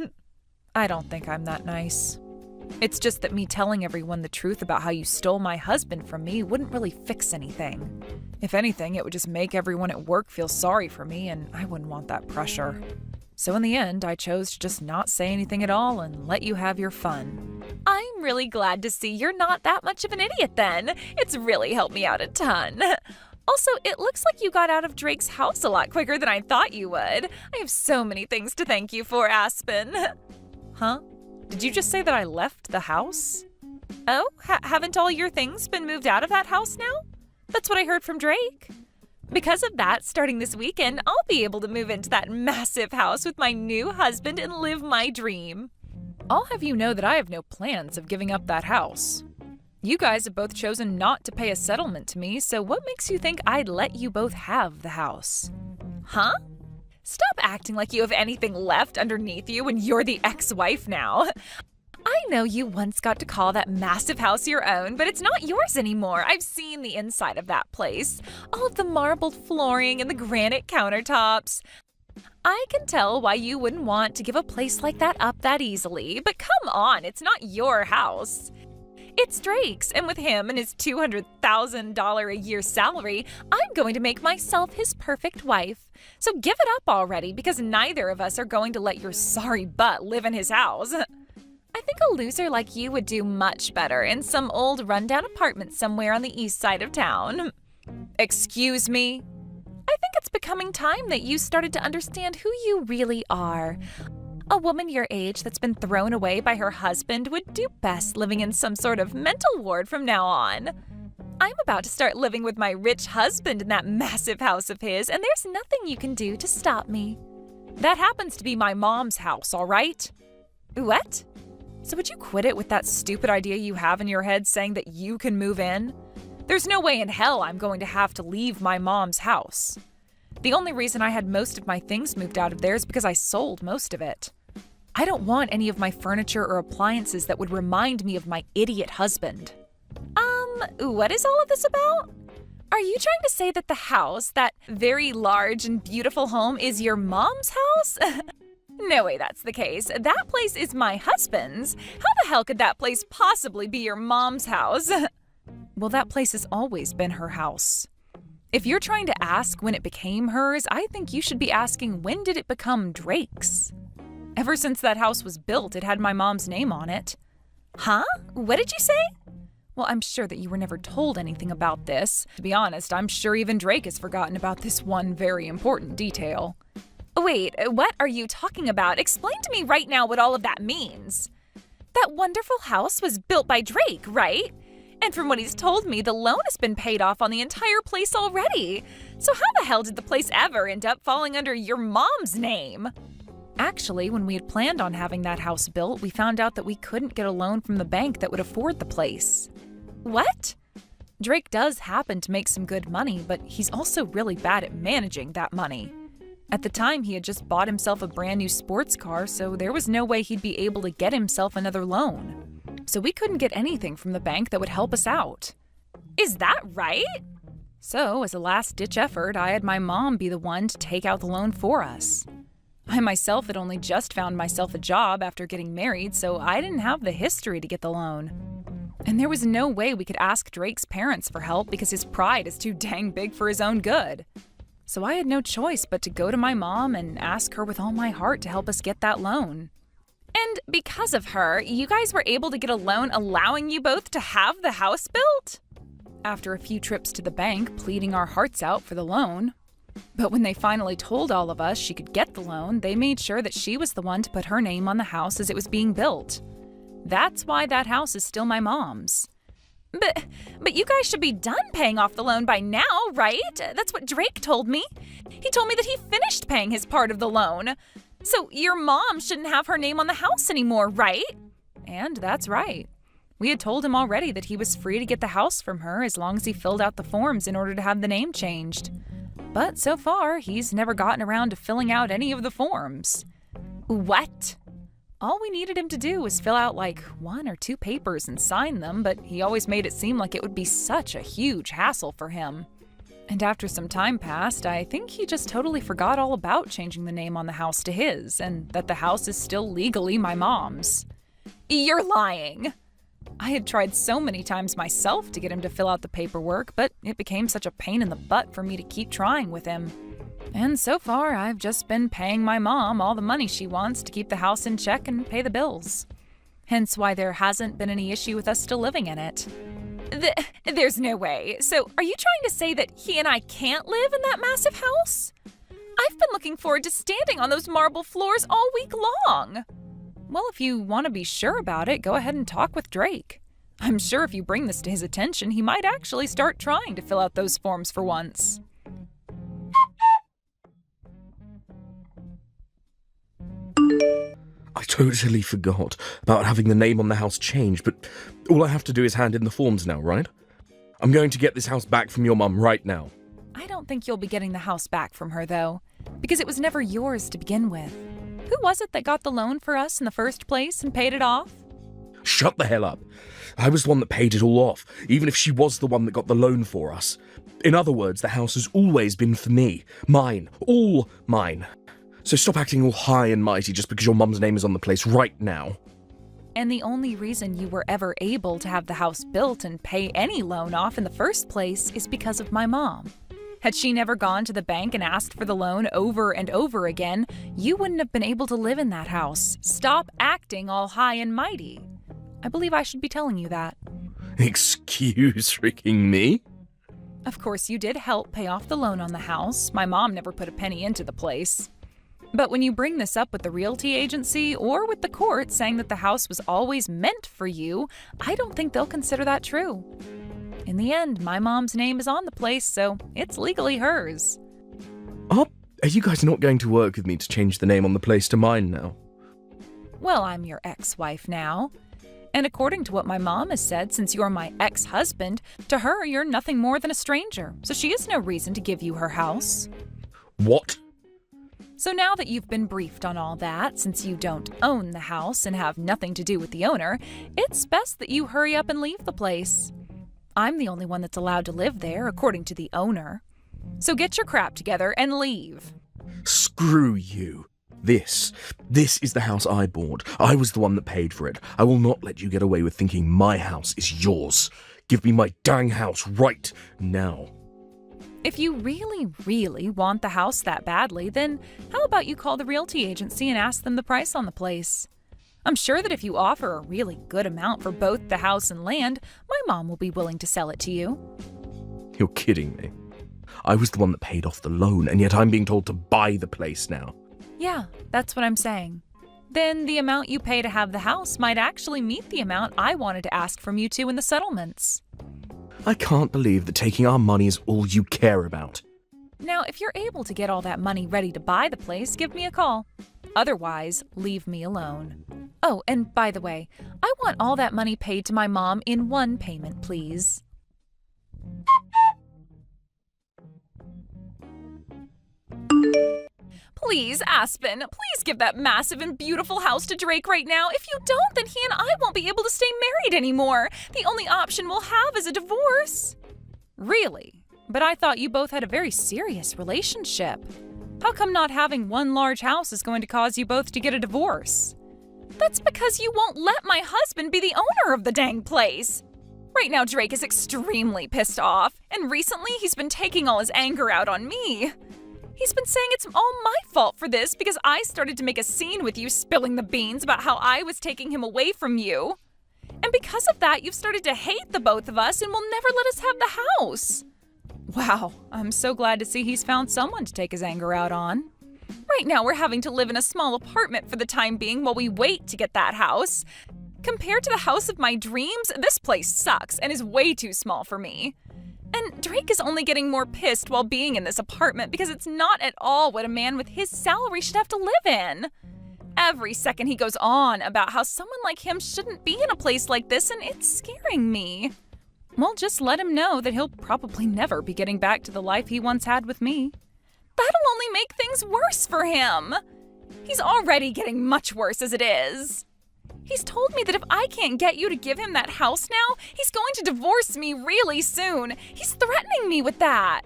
I don't think I'm that nice. It's just that me telling everyone the truth about how you stole my husband from me wouldn't really fix anything. If anything, it would just make everyone at work feel sorry for me, and I wouldn't want that pressure. So in the end, I chose to just not say anything at all and let you have your fun. I'm really glad to see you're not that much of an idiot then. It's really helped me out a ton. Also, it looks like you got out of Drake's house a lot quicker than I thought you would. I have so many things to thank you for, Aspen. Huh? Did you just say that I left the house? Oh, haven't all your things been moved out of that house now? That's what I heard from Drake. Because of that, starting this weekend, I'll be able to move into that massive house with my new husband and live my dream. I'll have you know that I have no plans of giving up that house. You guys have both chosen not to pay a settlement to me, so what makes you think I'd let you both have the house? Huh? Stop acting like you have anything left underneath you when you're the ex-wife now. I know you once got to call that massive house your own, but it's not yours anymore. I've seen the inside of that place. All of the marbled flooring and the granite countertops. I can tell why you wouldn't want to give a place like that up that easily, but come on, it's not your house. It's Drake's, and with him and his $200,000 a year salary, I'm going to make myself his perfect wife. So give it up already, because neither of us are going to let your sorry butt live in his house. I think a loser like you would do much better in some old rundown apartment somewhere on the east side of town. Excuse me? I think it's becoming time that you started to understand who you really are. A woman your age that's been thrown away by her husband would do best living in some sort of mental ward from now on. I'm about to start living with my rich husband in that massive house of his, and there's nothing you can do to stop me. That happens to be my mom's house, all right? What? So would you quit it with that stupid idea you have in your head saying that you can move in? There's no way in hell I'm going to have to leave my mom's house. The only reason I had most of my things moved out of there is because I sold most of it. I don't want any of my furniture or appliances that would remind me of my idiot husband. What is all of this about? Are you trying to say that the house, that very large and beautiful home, is your mom's house? No way that's the case. That place is my husband's. How the hell could that place possibly be your mom's house? Well, that place has always been her house. If you're trying to ask when it became hers, I think you should be asking when did it become Drake's? Ever since that house was built, it had my mom's name on it. Huh? What did you say? Well, I'm sure that you were never told anything about this. To be honest, I'm sure even Drake has forgotten about this one very important detail. Wait, what are you talking about? Explain to me right now what all of that means. That wonderful house was built by Drake, right? And from what he's told me, the loan has been paid off on the entire place already. So how the hell did the place ever end up falling under your mom's name? Actually, when we had planned on having that house built, we found out that we couldn't get a loan from the bank that would afford the place. What? Drake does happen to make some good money, but he's also really bad at managing that money. At the time, he had just bought himself a brand new sports car, so there was no way he'd be able to get himself another loan. So we couldn't get anything from the bank that would help us out. Is that right? So, as a last-ditch effort, I had my mom be the one to take out the loan for us. I myself had only just found myself a job after getting married, so I didn't have the history to get the loan. And there was no way we could ask Drake's parents for help because his pride is too dang big for his own good. So I had no choice but to go to my mom and ask her with all my heart to help us get that loan. And because of her, you guys were able to get a loan allowing you both to have the house built? After a few trips to the bank pleading our hearts out for the loan. But when they finally told all of us she could get the loan, they made sure that she was the one to put her name on the house as it was being built. That's why that house is still my mom's. But you guys should be done paying off the loan by now, right? That's what Drake told me. He told me that he finished paying his part of the loan. So your mom shouldn't have her name on the house anymore, right? And that's right. We had told him already that he was free to get the house from her as long as he filled out the forms in order to have the name changed. But so far, he's never gotten around to filling out any of the forms. What? All we needed him to do was fill out like 1 or 2 papers and sign them, but he always made it seem like it would be such a huge hassle for him. And after some time passed, I think he just totally forgot all about changing the name on the house to his, and that the house is still legally my mom's. You're lying! I had tried so many times myself to get him to fill out the paperwork, but it became such a pain in the butt for me to keep trying with him. And so far, I've just been paying my mom all the money she wants to keep the house in check and pay the bills. Hence why there hasn't been any issue with us still living in it. There's no way. So, are you trying to say that he and I can't live in that massive house? I've been looking forward to standing on those marble floors all week long. Well, if you want to be sure about it, go ahead and talk with Drake. I'm sure if you bring this to his attention, he might actually start trying to fill out those forms for once. I totally forgot about having the name on the house changed, but all I have to do is hand in the forms now, right? I'm going to get this house back from your mum right now. I don't think you'll be getting the house back from her, though, because it was never yours to begin with. Who was it that got the loan for us in the first place and paid it off? Shut the hell up. I was the one that paid it all off, even if she was the one that got the loan for us. In other words, the house has always been for me. Mine. All mine. So stop acting all high and mighty just because your mum's name is on the place right now. And the only reason you were ever able to have the house built and pay any loan off in the first place is because of my mom. Had she never gone to the bank and asked for the loan over and over again, you wouldn't have been able to live in that house. Stop acting all high and mighty. I believe I should be telling you that. Excuse freaking me? Of course, you did help pay off the loan on the house. My mom never put a penny into the place. But when you bring this up with the realty agency or with the court saying that the house was always meant for you, I don't think they'll consider that true. In the end, my mom's name is on the place, so it's legally hers. Oh, are you guys not going to work with me to change the name on the place to mine now? Well, I'm your ex-wife now. And according to what my mom has said, since you're my ex-husband, to her you're nothing more than a stranger, so she has no reason to give you her house. What? So now that you've been briefed on all that, since you don't own the house and have nothing to do with the owner, it's best that you hurry up and leave the place. I'm the only one that's allowed to live there, according to the owner. So get your crap together and leave. Screw you. This is the house I bought. I was the one that paid for it. I will not let you get away with thinking my house is yours. Give me my dang house right now. If you really, really want the house that badly, then how about you call the realty agency and ask them the price on the place? I'm sure that if you offer a really good amount for both the house and land, my mom will be willing to sell it to you. You're kidding me. I was the one that paid off the loan, and yet I'm being told to buy the place now. Yeah, that's what I'm saying. Then the amount you pay to have the house might actually meet the amount I wanted to ask from you two in the settlements. I can't believe that taking our money is all you care about. Now, if you're able to get all that money ready to buy the place, give me a call. Otherwise, leave me alone. Oh, and by the way, I want all that money paid to my mom in one payment, please. Please, Aspen, please give that massive and beautiful house to Drake right now. If you don't, then he and I won't be able to stay married anymore. The only option we'll have is a divorce. Really? But I thought you both had a very serious relationship. How come not having one large house is going to cause you both to get a divorce? That's because you won't let my husband be the owner of the dang place. Right now, Drake is extremely pissed off, and recently he's been taking all his anger out on me. He's been saying it's all my fault for this because I started to make a scene with you spilling the beans about how I was taking him away from you. And because of that, you've started to hate the both of us and will never let us have the house. Wow, I'm so glad to see he's found someone to take his anger out on. Right now, we're having to live in a small apartment for the time being while we wait to get that house. Compared to the house of my dreams, this place sucks and is way too small for me. And Drake is only getting more pissed while being in this apartment because it's not at all what a man with his salary should have to live in. Every second he goes on about how someone like him shouldn't be in a place like this, and it's scaring me. Well, just let him know that he'll probably never be getting back to the life he once had with me. That'll only make things worse for him. He's already getting much worse as it is. He's told me that if I can't get you to give him that house now, he's going to divorce me really soon. He's threatening me with that.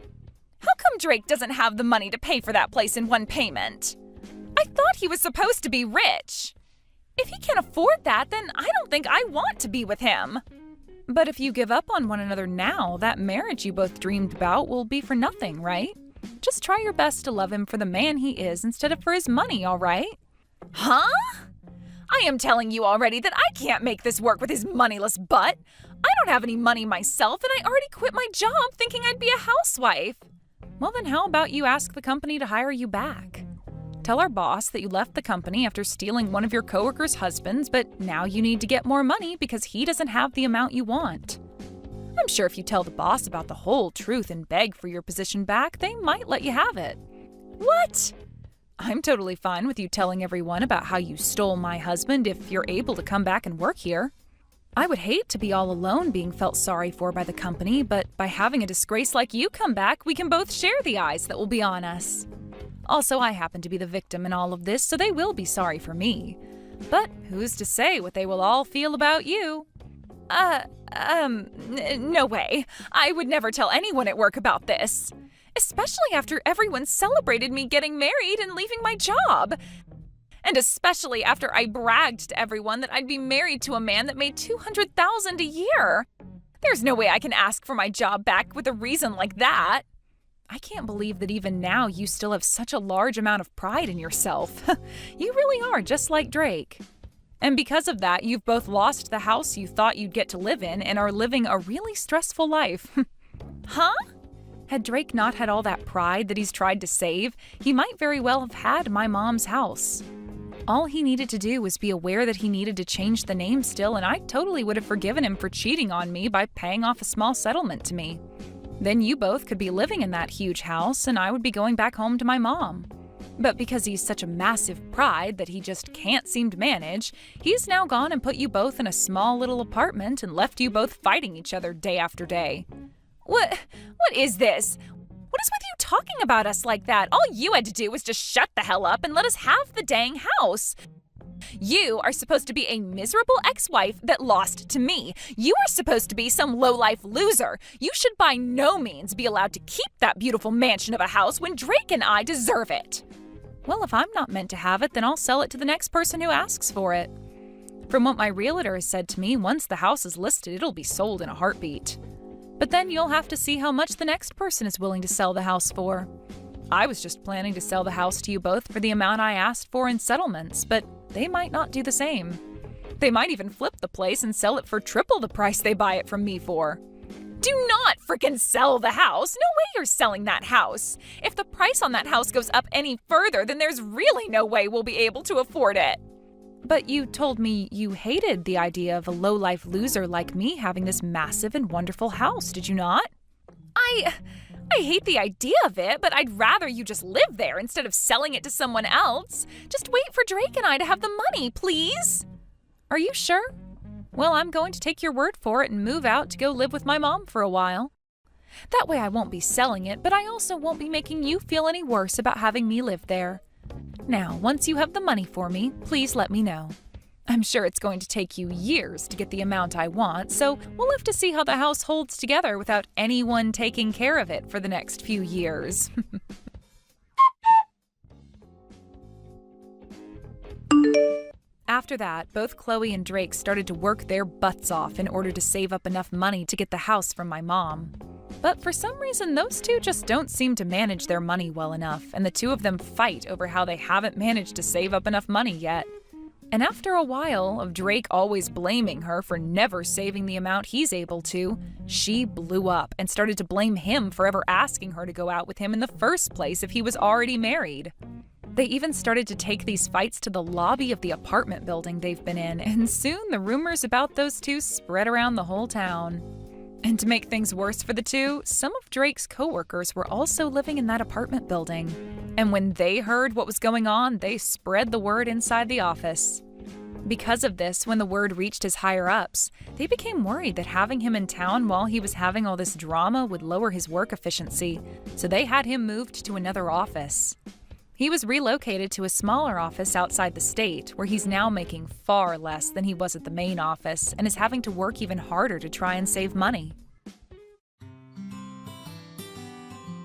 How come Drake doesn't have the money to pay for that place in one payment? I thought he was supposed to be rich. If he can't afford that, then I don't think I want to be with him. But if you give up on one another now, that marriage you both dreamed about will be for nothing, right? Just try your best to love him for the man he is instead of for his money, all right? Huh? I am telling you already that I can't make this work with his moneyless butt. I don't have any money myself, and I already quit my job thinking I'd be a housewife. Well, then how about you ask the company to hire you back? Tell our boss that you left the company after stealing one of your coworkers' husbands, but now you need to get more money because he doesn't have the amount you want. I'm sure if you tell the boss about the whole truth and beg for your position back, they might let you have it. What? I'm totally fine with you telling everyone about how you stole my husband if you're able to come back and work here. I would hate to be all alone being felt sorry for by the company, but by having a disgrace like you come back, we can both share the eyes that will be on us. Also, I happen to be the victim in all of this, so they will be sorry for me. But who's to say what they will all feel about you? No way. I would never tell anyone at work about this. Especially after everyone celebrated me getting married and leaving my job. And especially after I bragged to everyone that I'd be married to a man that made $200,000 a year. There's no way I can ask for my job back with a reason like that. I can't believe that even now you still have such a large amount of pride in yourself. You really are just like Drake. And because of that, you've both lost the house you thought you'd get to live in and are living a really stressful life. Huh? Had Drake not had all that pride that he's tried to save, he might very well have had my mom's house. All he needed to do was be aware that he needed to change the name still, and I totally would have forgiven him for cheating on me by paying off a small settlement to me. Then you both could be living in that huge house, and I would be going back home to my mom. But because he's such a massive pride that he just can't seem to manage, he's now gone and put you both in a small little apartment and left you both fighting each other day after day. What is this? What is with you talking about us like that? All you had to do was just shut the hell up and let us have the dang house. You are supposed to be a miserable ex-wife that lost to me. You are supposed to be some low-life loser. You should by no means be allowed to keep that beautiful mansion of a house when Drake and I deserve it. Well, if I'm not meant to have it, then I'll sell it to the next person who asks for it. From what my realtor has said to me, once the house is listed, it'll be sold in a heartbeat. But then you'll have to see how much the next person is willing to sell the house for. I was just planning to sell the house to you both for the amount I asked for in settlements, but they might not do the same. They might even flip the place and sell it for triple the price they buy it from me for. Do not frickin' sell the house. No way you're selling that house. If the price on that house goes up any further, then there's really no way we'll be able to afford it. But you told me you hated the idea of a low-life loser like me having this massive and wonderful house, did you not? I hate the idea of it, but I'd rather you just live there instead of selling it to someone else. Just wait for Drake and I to have the money, please. Are you sure? Well, I'm going to take your word for it and move out to go live with my mom for a while. That way I won't be selling it, but I also won't be making you feel any worse about having me live there. Now, once you have the money for me, please let me know. I'm sure it's going to take you years to get the amount I want, so we'll have to see how the house holds together without anyone taking care of it for the next few years. After that, both Chloe and Drake started to work their butts off in order to save up enough money to get the house from my mom. But for some reason, those two just don't seem to manage their money well enough, and the two of them fight over how they haven't managed to save up enough money yet. And after a while of Drake always blaming her for never saving the amount he's able to, she blew up and started to blame him for ever asking her to go out with him in the first place if he was already married. They even started to take these fights to the lobby of the apartment building they've been in, and soon the rumors about those two spread around the whole town. And to make things worse for the two, some of Drake's coworkers were also living in that apartment building. And when they heard what was going on, they spread the word inside the office. Because of this, when the word reached his higher-ups, they became worried that having him in town while he was having all this drama would lower his work efficiency, so they had him moved to another office. He was relocated to a smaller office outside the state, where he's now making far less than he was at the main office and is having to work even harder to try and save money.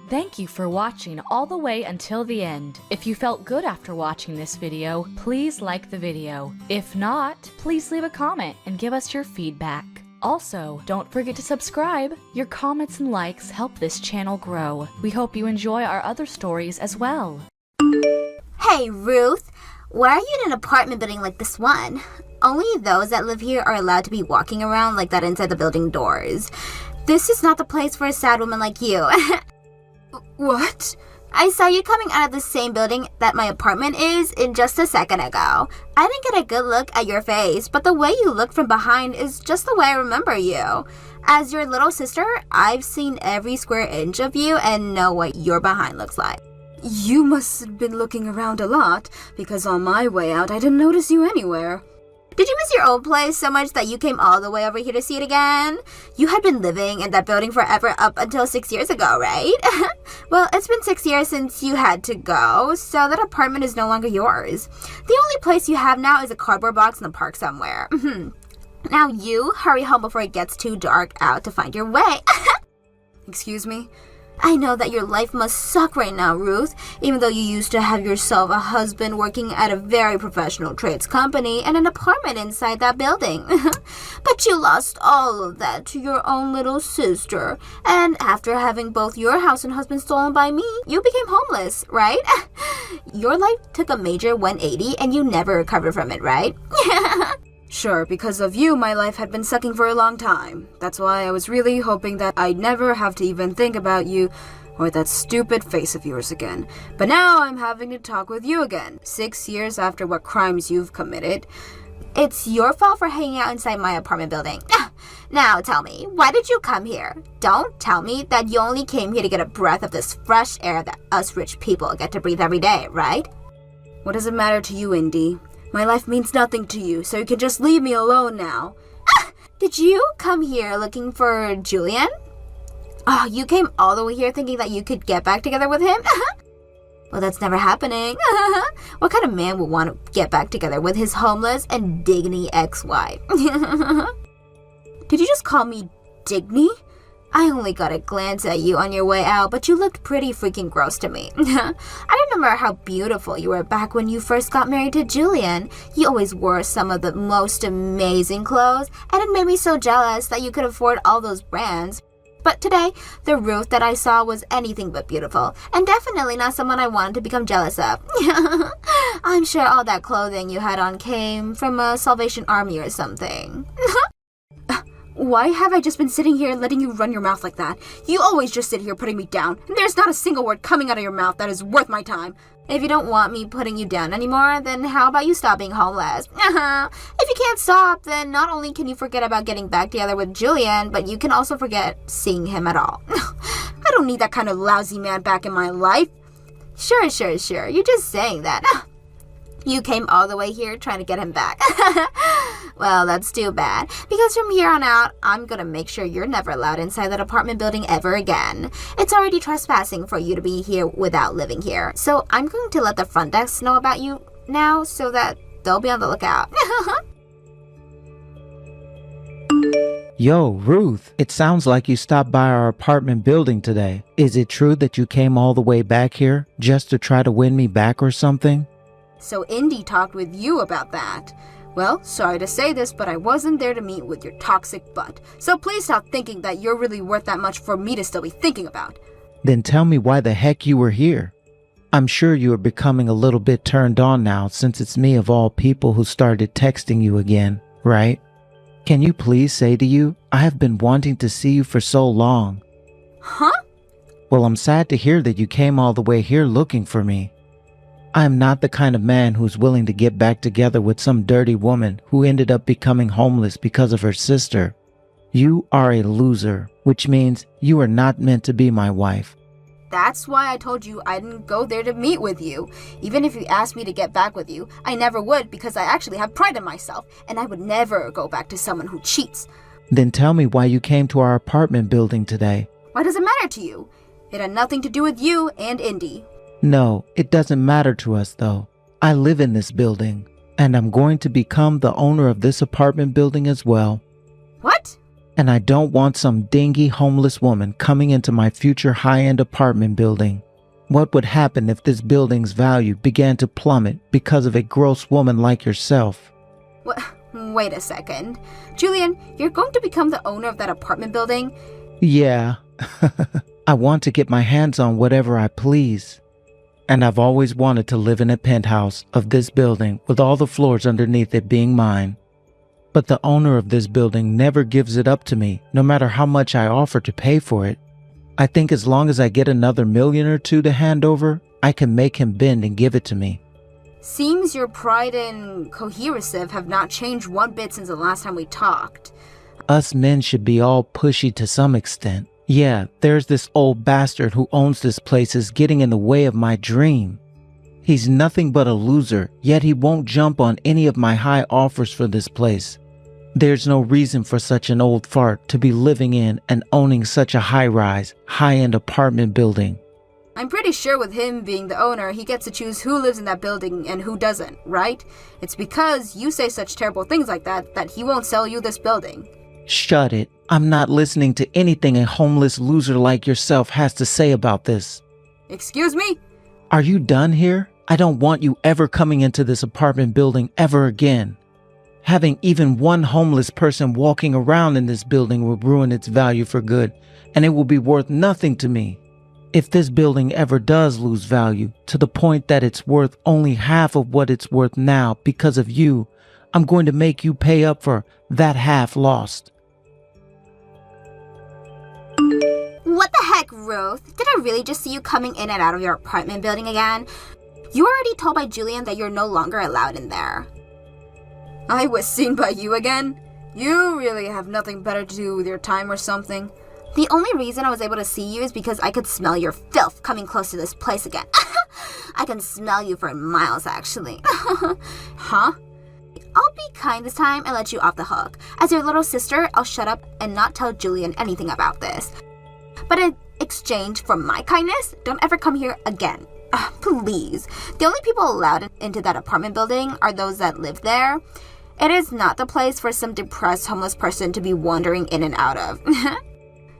Thank you for watching all the way until the end. If you felt good after watching this video, please like the video. If not, please leave a comment and give us your feedback. Also, don't forget to subscribe. Your comments and likes help this channel grow. We hope you enjoy our other stories as well. Hey, Ruth, Why are you in an apartment building like this one? Only those that live here are allowed to be walking around like that inside the building doors. This is not the place for a sad woman like you. What? I saw you coming out of the same building that my apartment is in just a second ago. I didn't get a good look at your face, but the way you look from behind is just the way I remember you. As your little sister, I've seen every square inch of you and know what your behind looks like. You must have been looking around a lot, because on my way out I didn't notice you anywhere. Did you miss your old place so much that you came all the way over here to see it again? You had been living in that building forever up until 6 years ago, right? Well, it's been 6 years since you had to go, so that apartment is no longer yours. The only place you have now is a cardboard box in the park somewhere. Now you hurry home before it gets too dark out to find your way. Excuse me? I know that your life must suck right now, Ruth, even though you used to have yourself a husband working at a very professional trades company and an apartment inside that building. But you lost all of that to your own little sister. And after having both your house and husband stolen by me, you became homeless, right? Your life took a major 180 and you never recovered from it, right? Sure, because of you, my life had been sucking for a long time. That's why I was really hoping that I'd never have to even think about you or that stupid face of yours again. But now I'm having to talk with you again, 6 years after what crimes you've committed. It's your fault for hanging out inside my apartment building. Now tell me, why did you come here? Don't tell me that you only came here to get a breath of this fresh air that us rich people get to breathe every day, right? What does it matter to you, Indy? My life means nothing to you, so you can just leave me alone now. Did you come here looking for Julian? Oh, you came all the way here thinking that you could get back together with him? Well, that's never happening. What kind of man would want to get back together with his homeless and Digny ex-wife? Did you just call me Digny? I only got a glance at you on your way out, but you looked pretty freaking gross to me. I remember how beautiful you were back when you first got married to Julian. You always wore some of the most amazing clothes, and it made me so jealous that you could afford all those brands. But today, the Ruth that I saw was anything but beautiful, and definitely not someone I wanted to become jealous of. I'm sure all that clothing you had on came from a Salvation Army or something. Why have I just been sitting here letting you run your mouth like that? You always just sit here putting me down, and there's not a single word coming out of your mouth that is worth my time. If you don't want me putting you down anymore, then how about you stop being homeless? If you can't stop, then not only can you forget about getting back together with Julian, but you can also forget seeing him at all. I don't need that kind of lousy man back in my life. Sure. You're just saying that. You came all the way here trying to get him back. Well, that's too bad, because from here on out, I'm gonna make sure you're never allowed inside that apartment building ever again. It's already trespassing for you to be here without living here, so I'm going to let the front desk know about you now so that they'll be on the lookout. Yo, Ruth, it sounds like you stopped by our apartment building today. Is it true that you came all the way back here just to try to win me back or something? So Indy talked with you about that. Well, sorry to say this, but I wasn't there to meet with your toxic butt. So please stop thinking that you're really worth that much for me to still be thinking about. Then tell me why the heck you were here. I'm sure you are becoming a little bit turned on now since it's me of all people who started texting you again, right? Can you please say to you, I have been wanting to see you for so long. Huh? Well, I'm sad to hear that you came all the way here looking for me. I am not the kind of man who's willing to get back together with some dirty woman who ended up becoming homeless because of her sister. You are a loser, which means you are not meant to be my wife. That's why I told you I didn't go there to meet with you. Even if you asked me to get back with you, I never would, because I actually have pride in myself, and I would never go back to someone who cheats. Then tell me why you came to our apartment building today. Why does it matter to you? It had nothing to do with you and Indy. No, it doesn't matter to us though. I live in this building, and I'm going to become the owner of this apartment building as well. What? And I don't want some dingy homeless woman coming into my future high-end apartment building. What would happen if this building's value began to plummet because of a gross woman like yourself? What? Wait a second. Julian, you're going to become the owner of that apartment building? Yeah. I want to get my hands on whatever I please. and I've always wanted to live in a penthouse of this building with all the floors underneath it being mine. But the owner of this building never gives it up to me, no matter how much I offer to pay for it. I think as long as I get another million or two to hand over, I can make him bend and give it to me. Seems your pride and cohesive have not changed one bit since the last time we talked. Us men should be all pushy to some extent. Yeah, there's this old bastard who owns this place is getting in the way of my dream. He's nothing but a loser, yet he won't jump on any of my high offers for this place. There's no reason for such an old fart to be living in and owning such a high-rise, high-end apartment building. I'm pretty sure with him being the owner, he gets to choose who lives in that building and who doesn't, right? It's because you say such terrible things like that he won't sell you this building. Shut it. I'm not listening to anything a homeless loser like yourself has to say about this. Excuse me? Are you done here? I don't want you ever coming into this apartment building ever again. Having even one homeless person walking around in this building will ruin its value for good, and it will be worth nothing to me. If this building ever does lose value to the point that it's worth only half of what it's worth now because of you, I'm going to make you pay up for that half lost. What the heck, Ruth? Did I really just see you coming in and out of your apartment building again? You were already told by Julian that you're no longer allowed in there. I was seen by you again? You really have nothing better to do with your time or something? The only reason I was able to see you is because I could smell your filth coming close to this place again. I can smell you for miles, actually. Huh? I'll be kind this time and let you off the hook. As your little sister, I'll shut up and not tell Julian anything about this. But in exchange for my kindness, don't ever come here again. Please. The only people allowed into that apartment building are those that live there. It is not the place for some depressed homeless person to be wandering in and out of.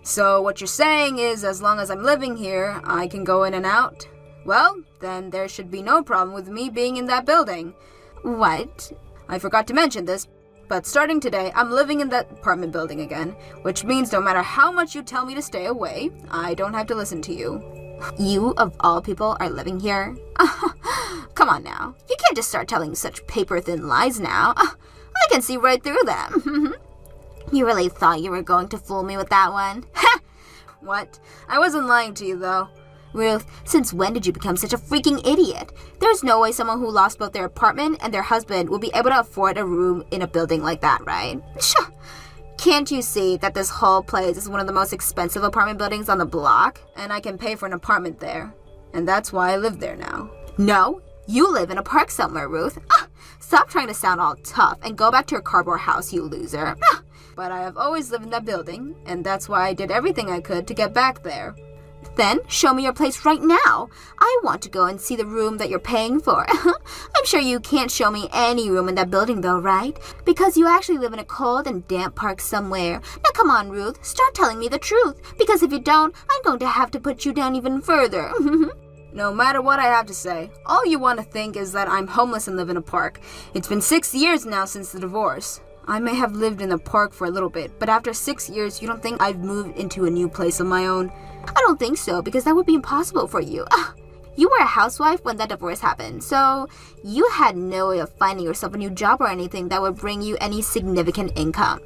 So what you're saying is as long as I'm living here, I can go in and out? Well, then there should be no problem with me being in that building. What? I forgot to mention this, but starting today, I'm living in that apartment building again, which means no matter how much you tell me to stay away, I don't have to listen to you. You, of all people, are living here? Come on now. You can't just start telling such paper-thin lies now. I can see right through them. You really thought you were going to fool me with that one? What? I wasn't lying to you, though. Ruth, since when did you become such a freaking idiot? There's no way someone who lost both their apartment and their husband will be able to afford a room in a building like that, right? Can't you see that this whole place is one of the most expensive apartment buildings on the block? And I can pay for an apartment there. And that's why I live there now. No, you live in a park somewhere, Ruth. Stop trying to sound all tough and go back to your cardboard house, you loser. But I have always lived in that building, and that's why I did everything I could to get back there. Then show me your place right now. I want to go and see the room that you're paying for. I'm sure you can't show me any room in that building though, right? Because you actually live in a cold and damp park somewhere. Now come on, Ruth, start telling me the truth. Because if you don't, I'm going to have to put you down even further. No matter what I have to say, all you want to think is that I'm homeless and live in a park. It's been 6 years now since the divorce. I may have lived in the park for a little bit, but after 6 years, you don't think I've moved into a new place of my own? I don't think so, because that would be impossible for you. You were a housewife when that divorce happened, so you had no way of finding yourself a new job or anything that would bring you any significant income.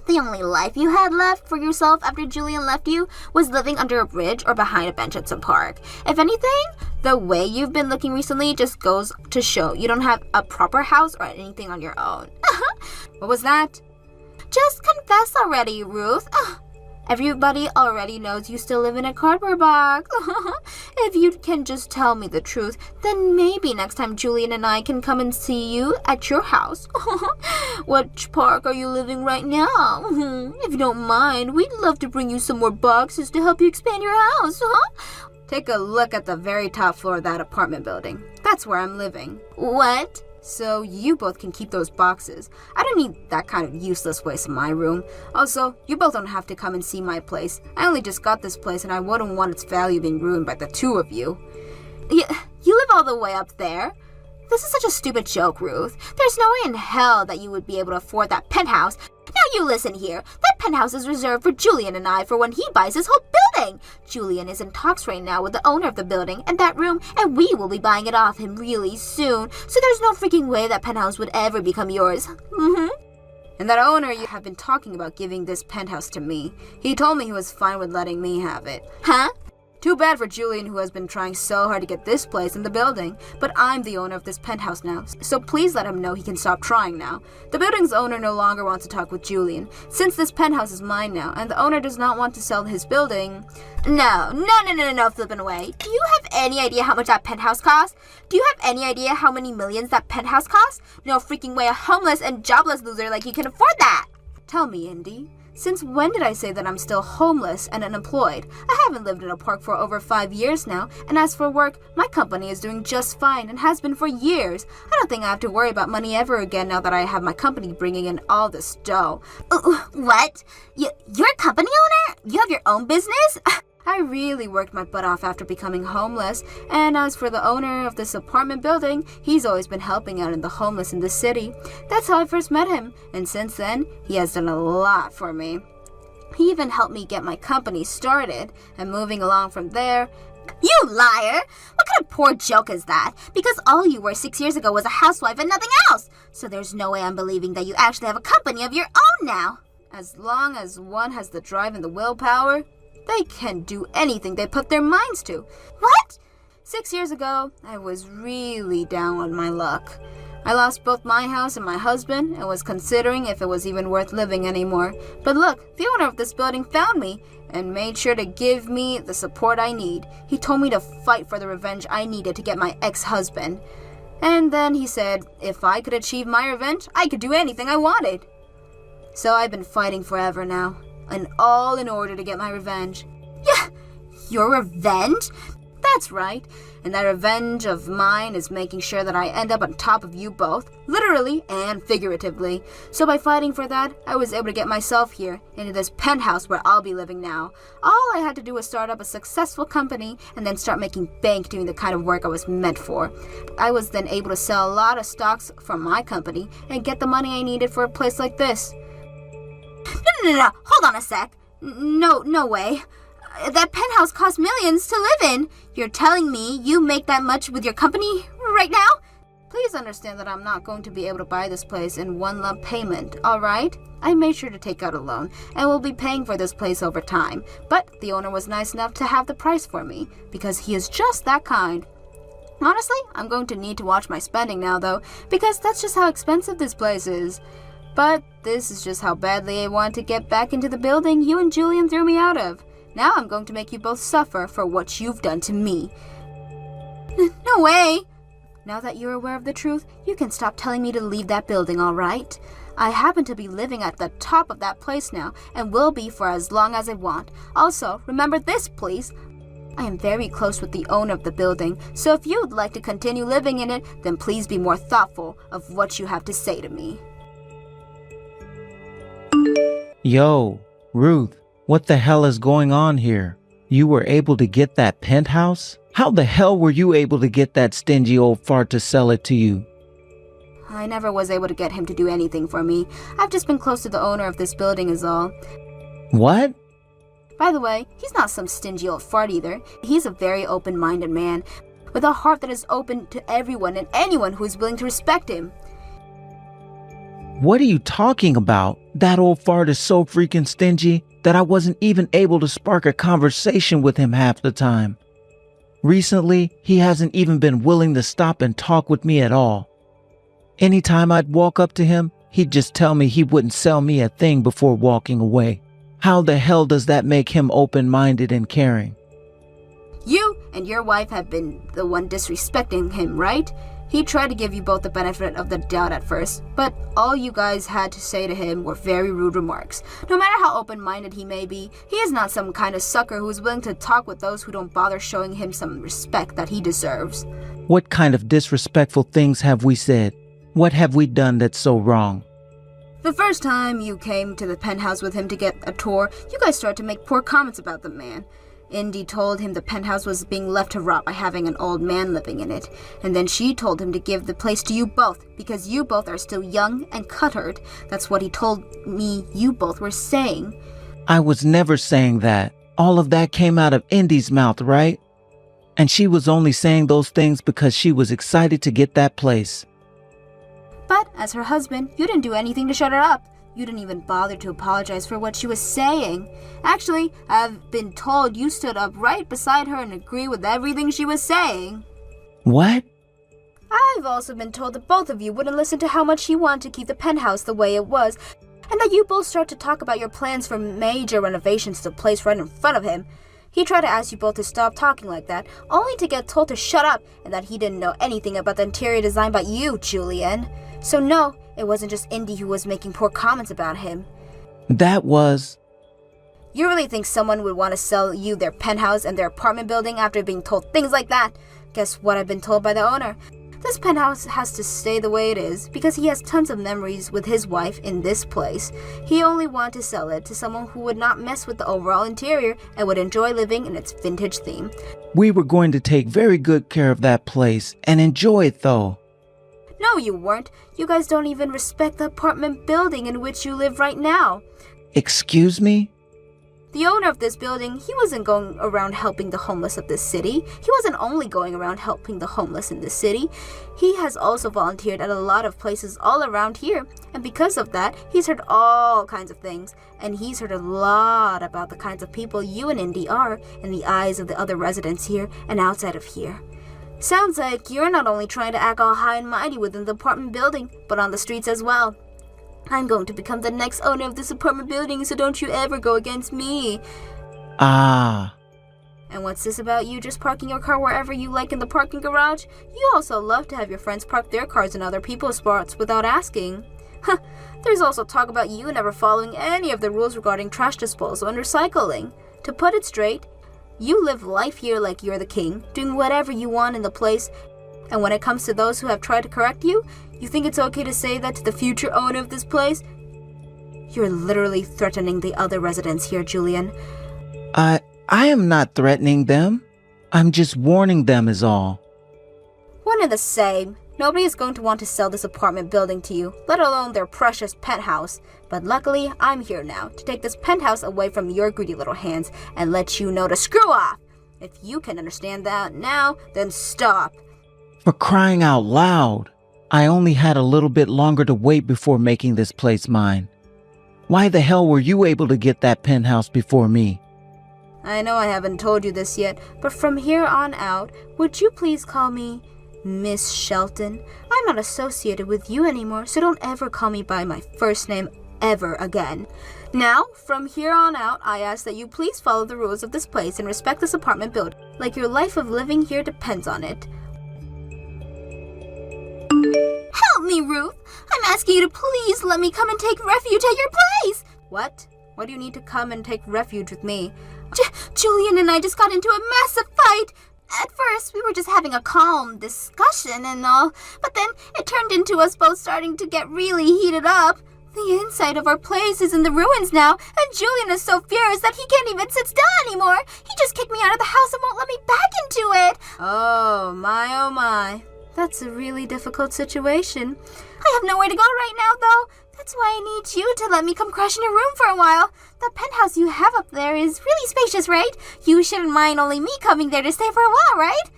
The only life you had left for yourself after Julian left you was living under a bridge or behind a bench at some park. If anything, the way you've been looking recently just goes to show you don't have a proper house or anything on your own. What was that? Just confess already, Ruth. Everybody already knows you still live in a cardboard box. If you can just tell me the truth, then maybe next time Julian and I can come and see you at your house. Which park are you living right now? If you don't mind, we'd love to bring you some more boxes to help you expand your house. Take a look at the very top floor of that apartment building. That's where I'm living. What? So you both can keep those boxes. I don't need that kind of useless waste in my room. Also, you both don't have to come and see my place. I only just got this place and I wouldn't want its value being ruined by the two of you. You live all the way up there? This is such a stupid joke, Ruth. There's no way in hell that you would be able to afford that penthouse. Now you listen here. That penthouse is reserved for Julian and I for when he buys his whole thing. Julian is in talks right now with the owner of the building and that room, and we will be buying it off him really soon. So there's no freaking way that penthouse would ever become yours. And that owner you have been talking about giving this penthouse to me. He told me he was fine with letting me have it. Huh? Too bad for Julian, who has been trying so hard to get this place in the building. But I'm the owner of this penthouse now, so please let him know he can stop trying now. The building's owner no longer wants to talk with Julian, since this penthouse is mine now, and the owner does not want to sell his building. No, flipping away. Do you have any idea how much that penthouse costs? Do you have any idea how many millions that penthouse costs? No freaking way a homeless and jobless loser like you can afford that. Tell me, Indy. Since when did I say that I'm still homeless and unemployed? I haven't lived in a park for over 5 years now, and as for work, my company is doing just fine and has been for years. I don't think I have to worry about money ever again now that I have my company bringing in all this dough. What? You're a company owner? You have your own business? I really worked my butt off after becoming homeless, and as for the owner of this apartment building, he's always been helping out in the homeless in the city. That's how I first met him, and since then, he has done a lot for me. He even helped me get my company started, and moving along from there. You liar! What kind of poor joke is that? Because all you were 6 years ago was a housewife and nothing else! So there's no way I'm believing that you actually have a company of your own now! As long as one has the drive and the willpower, they can do anything they put their minds to. What? 6 years ago, I was really down on my luck. I lost both my house and my husband and was considering if it was even worth living anymore. But look, the owner of this building found me and made sure to give me the support I need. He told me to fight for the revenge I needed to get my ex-husband. And then he said if I could achieve my revenge, I could do anything I wanted. So I've been fighting forever now, and all in order to get my revenge. Yeah, your revenge? That's right. And that revenge of mine is making sure that I end up on top of you both, literally and figuratively. So by fighting for that, I was able to get myself here, into this penthouse where I'll be living now. All I had to do was start up a successful company and then start making bank doing the kind of work I was meant for. I was then able to sell a lot of stocks from my company and get the money I needed for a place like this. No, hold on a sec. No way. That penthouse costs millions to live in. You're telling me you make that much with your company right now? Please understand that I'm not going to be able to buy this place in one lump payment, alright? I made sure to take out a loan and will be paying for this place over time. But the owner was nice enough to have the price for me because he is just that kind. Honestly, I'm going to need to watch my spending now though, because that's just how expensive this place is. But this is just how badly I want to get back into the building you and Julian threw me out of. Now I'm going to make you both suffer for what you've done to me. No way! Now that you're aware of the truth, you can stop telling me to leave that building, alright? I happen to be living at the top of that place now, and will be for as long as I want. Also, remember this, please. I am very close with the owner of the building, so if you would like to continue living in it, then please be more thoughtful of what you have to say to me. Yo, Ruth, what the hell is going on here? You were able to get that penthouse? How the hell were you able to get that stingy old fart to sell it to you? I never was able to get him to do anything for me. I've just been close to the owner of this building is all. What? By the way, he's not some stingy old fart either. He's a very open-minded man, with a heart that is open to everyone and anyone who is willing to respect him. What are you talking about? That old fart is so freaking stingy that I wasn't even able to spark a conversation with him half the time. Recently, he hasn't even been willing to stop and talk with me at all. Anytime I'd walk up to him, he'd just tell me he wouldn't sell me a thing before walking away. How the hell does that make him open-minded and caring? You and your wife have been the one disrespecting him, right? He tried to give you both the benefit of the doubt at first, but all you guys had to say to him were very rude remarks. No matter how open-minded he may be, he is not some kind of sucker who is willing to talk with those who don't bother showing him some respect that he deserves. What kind of disrespectful things have we said? What have we done that's so wrong? The first time you came to the penthouse with him to get a tour, you guys started to make poor comments about the man. Indy told him the penthouse was being left to rot by having an old man living in it, and then she told him to give the place to you both, because you both are still young and cuttered. That's what he told me you both were saying. I was never saying that. All of that came out of Indy's mouth, right? And she was only saying those things because she was excited to get that place. But as her husband, you didn't do anything to shut her up. You didn't even bother to apologize for what she was saying. Actually, I've been told you stood up right beside her and agreed with everything she was saying. What? I've also been told that both of you wouldn't listen to how much he wanted to keep the penthouse the way it was, and that you both start to talk about your plans for major renovations to the place right in front of him. He tried to ask you both to stop talking like that, only to get told to shut up and that he didn't know anything about the interior design but you, Julian. So no, it wasn't just Indy who was making poor comments about him. That was... You really think someone would want to sell you their penthouse and their apartment building after being told things like that? Guess what I've been told by the owner? This penthouse has to stay the way it is because he has tons of memories with his wife in this place. He only wanted to sell it to someone who would not mess with the overall interior and would enjoy living in its vintage theme. We were going to take very good care of that place and enjoy it though. No, you weren't. You guys don't even respect the apartment building in which you live right now. Excuse me? The owner of this building, he wasn't going around helping the homeless of this city. He wasn't only going around helping the homeless in this city. He has also volunteered at a lot of places all around here. And because of that, he's heard all kinds of things. And he's heard a lot about the kinds of people you and Indy are in the eyes of the other residents here and outside of here. Sounds like you're not only trying to act all high and mighty within the apartment building, but on the streets as well. I'm going to become the next owner of this apartment building, so don't you ever go against me. Ah. And what's this about you just parking your car wherever you like in the parking garage? You also love to have your friends park their cars in other people's spots without asking. Huh, there's also talk about you never following any of the rules regarding trash disposal and recycling. To put it straight, you live life here like you're the king, doing whatever you want in the place. And when it comes to those who have tried to correct you, you think it's okay to say that to the future owner of this place? You're literally threatening the other residents here, Julian. I am not threatening them. I'm just warning them is all. One and the same. Nobody is going to want to sell this apartment building to you, let alone their precious penthouse. But luckily, I'm here now to take this penthouse away from your greedy little hands and let you know to screw off. If you can understand that now, then stop. For crying out loud. I only had a little bit longer to wait before making this place mine. Why the hell were you able to get that penthouse before me? I know I haven't told you this yet, but from here on out, would you please call me Miss Shelton? I'm not associated with you anymore, so don't ever call me by my first name ever again. Now, from here on out, I ask that you please follow the rules of this place and respect this apartment building, like your life of living here depends on it. Help me, Ruth! I'm asking you to please let me come and take refuge at your place! What? Why do you need to come and take refuge with me? Julian and I just got into a massive fight! At first, we were just having a calm discussion and all, but then it turned into us both starting to get really heated up. The inside of our place is in the ruins now, and Julian is so furious that he can't even sit still anymore. He just kicked me out of the house and won't let me back into it. Oh my. That's a really difficult situation. I have nowhere to go right now, though. That's why I need you to let me come crash in your room for a while. That penthouse you have up there is really spacious, right? You shouldn't mind only me coming there to stay for a while, right?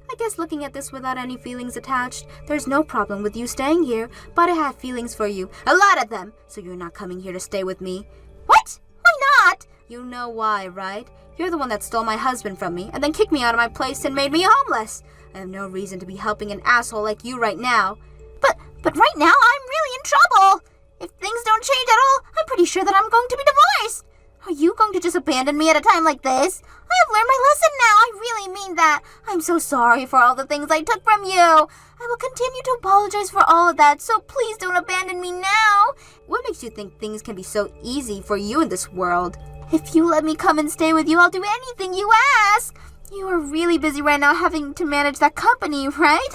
I guess looking at this without any feelings attached, there's no problem with you staying here, but I have feelings for you. A lot of them. So you're not coming here to stay with me. What? Why not? You know why, right? You're the one that stole my husband from me and then kicked me out of my place and made me homeless. I have no reason to be helping an asshole like you right now. But right now, I'm really in trouble. If things don't change at all, I'm pretty sure that I'm going to be divorced. Are you going to just abandon me at a time like this? I have learned my lesson now. I really mean that. I'm so sorry for all the things I took from you. I will continue to apologize for all of that, so please don't abandon me now. What makes you think things can be so easy for you in this world? If you let me come and stay with you, I'll do anything you ask. You are really busy right now having to manage that company, right?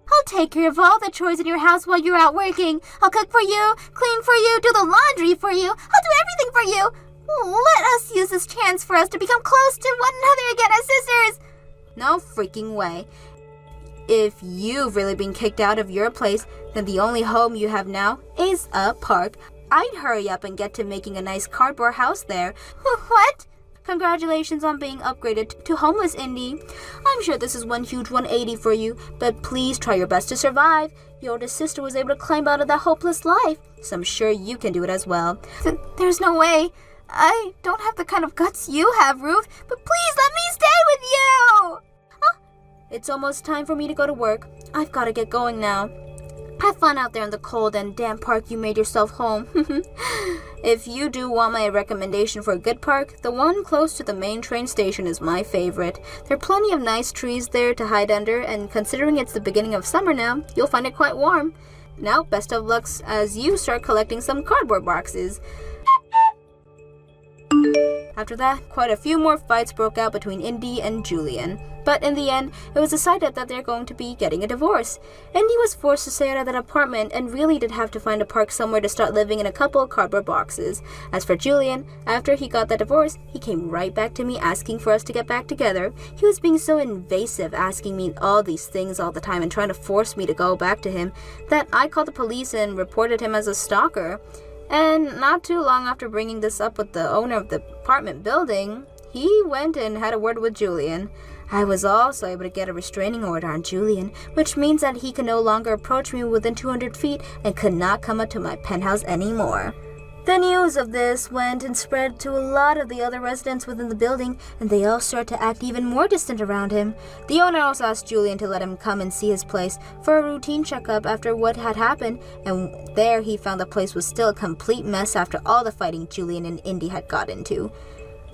I'll take care of all the chores in your house while you're out working. I'll cook for you, clean for you, do the laundry for you. I'll do everything for you. Let us use this chance for us to become close to one another again as sisters. No freaking way. If you've really been kicked out of your place, then the only home you have now is a park. I'd hurry up and get to making a nice cardboard house there. What? Congratulations on being upgraded to homeless, Indy. I'm sure this is one huge 180 for you, but please try your best to survive. Your oldest sister was able to climb out of that hopeless life, so I'm sure you can do it as well. There's no way. I don't have the kind of guts you have, Ruth, but please let me stay with you! It's almost time for me to go to work. I've got to get going now. Have fun out there in the cold and damp park you made yourself home. If you do want my recommendation for a good park, the one close to the main train station is my favorite. There are plenty of nice trees there to hide under, and considering it's the beginning of summer now, you'll find it quite warm. Now, best of luck as you start collecting some cardboard boxes. After that, quite a few more fights broke out between Indy and Julian. But in the end, it was decided that they're going to be getting a divorce. Indy was forced to stay out of that apartment and really did have to find a park somewhere to start living in a couple of cardboard boxes. As for Julian, after he got that divorce, he came right back to me asking for us to get back together. He was being so invasive, asking me all these things all the time and trying to force me to go back to him, that I called the police and reported him as a stalker. And not too long after bringing this up with the owner of the apartment building, he went and had a word with Julian. I was also able to get a restraining order on Julian, which means that he can no longer approach me within 200 feet and could not come up to my penthouse anymore. The news of this went and spread to a lot of the other residents within the building, and they all started to act even more distant around him. The owner also asked Julian to let him come and see his place for a routine checkup after what had happened, and there he found the place was still a complete mess after all the fighting Julian and Indy had got into.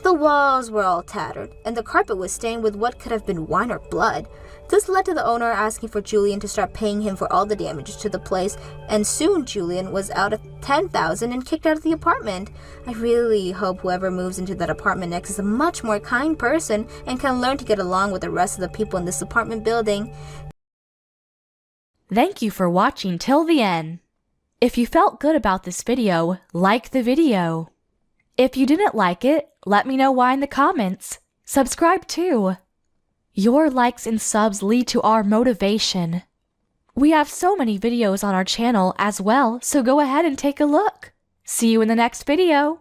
The walls were all tattered, and the carpet was stained with what could have been wine or blood. This led to the owner asking for Julian to start paying him for all the damages to the place, and soon Julian was out of $10,000 and kicked out of the apartment. I really hope whoever moves into that apartment next is a much more kind person and can learn to get along with the rest of the people in this apartment building. Thank you for watching till the end. If you felt good about this video, like the video. If you didn't like it, let me know why in the comments. Subscribe too. Your likes and subs lead to our motivation. We have so many videos on our channel as well, so go ahead and take a look. See you in the next video.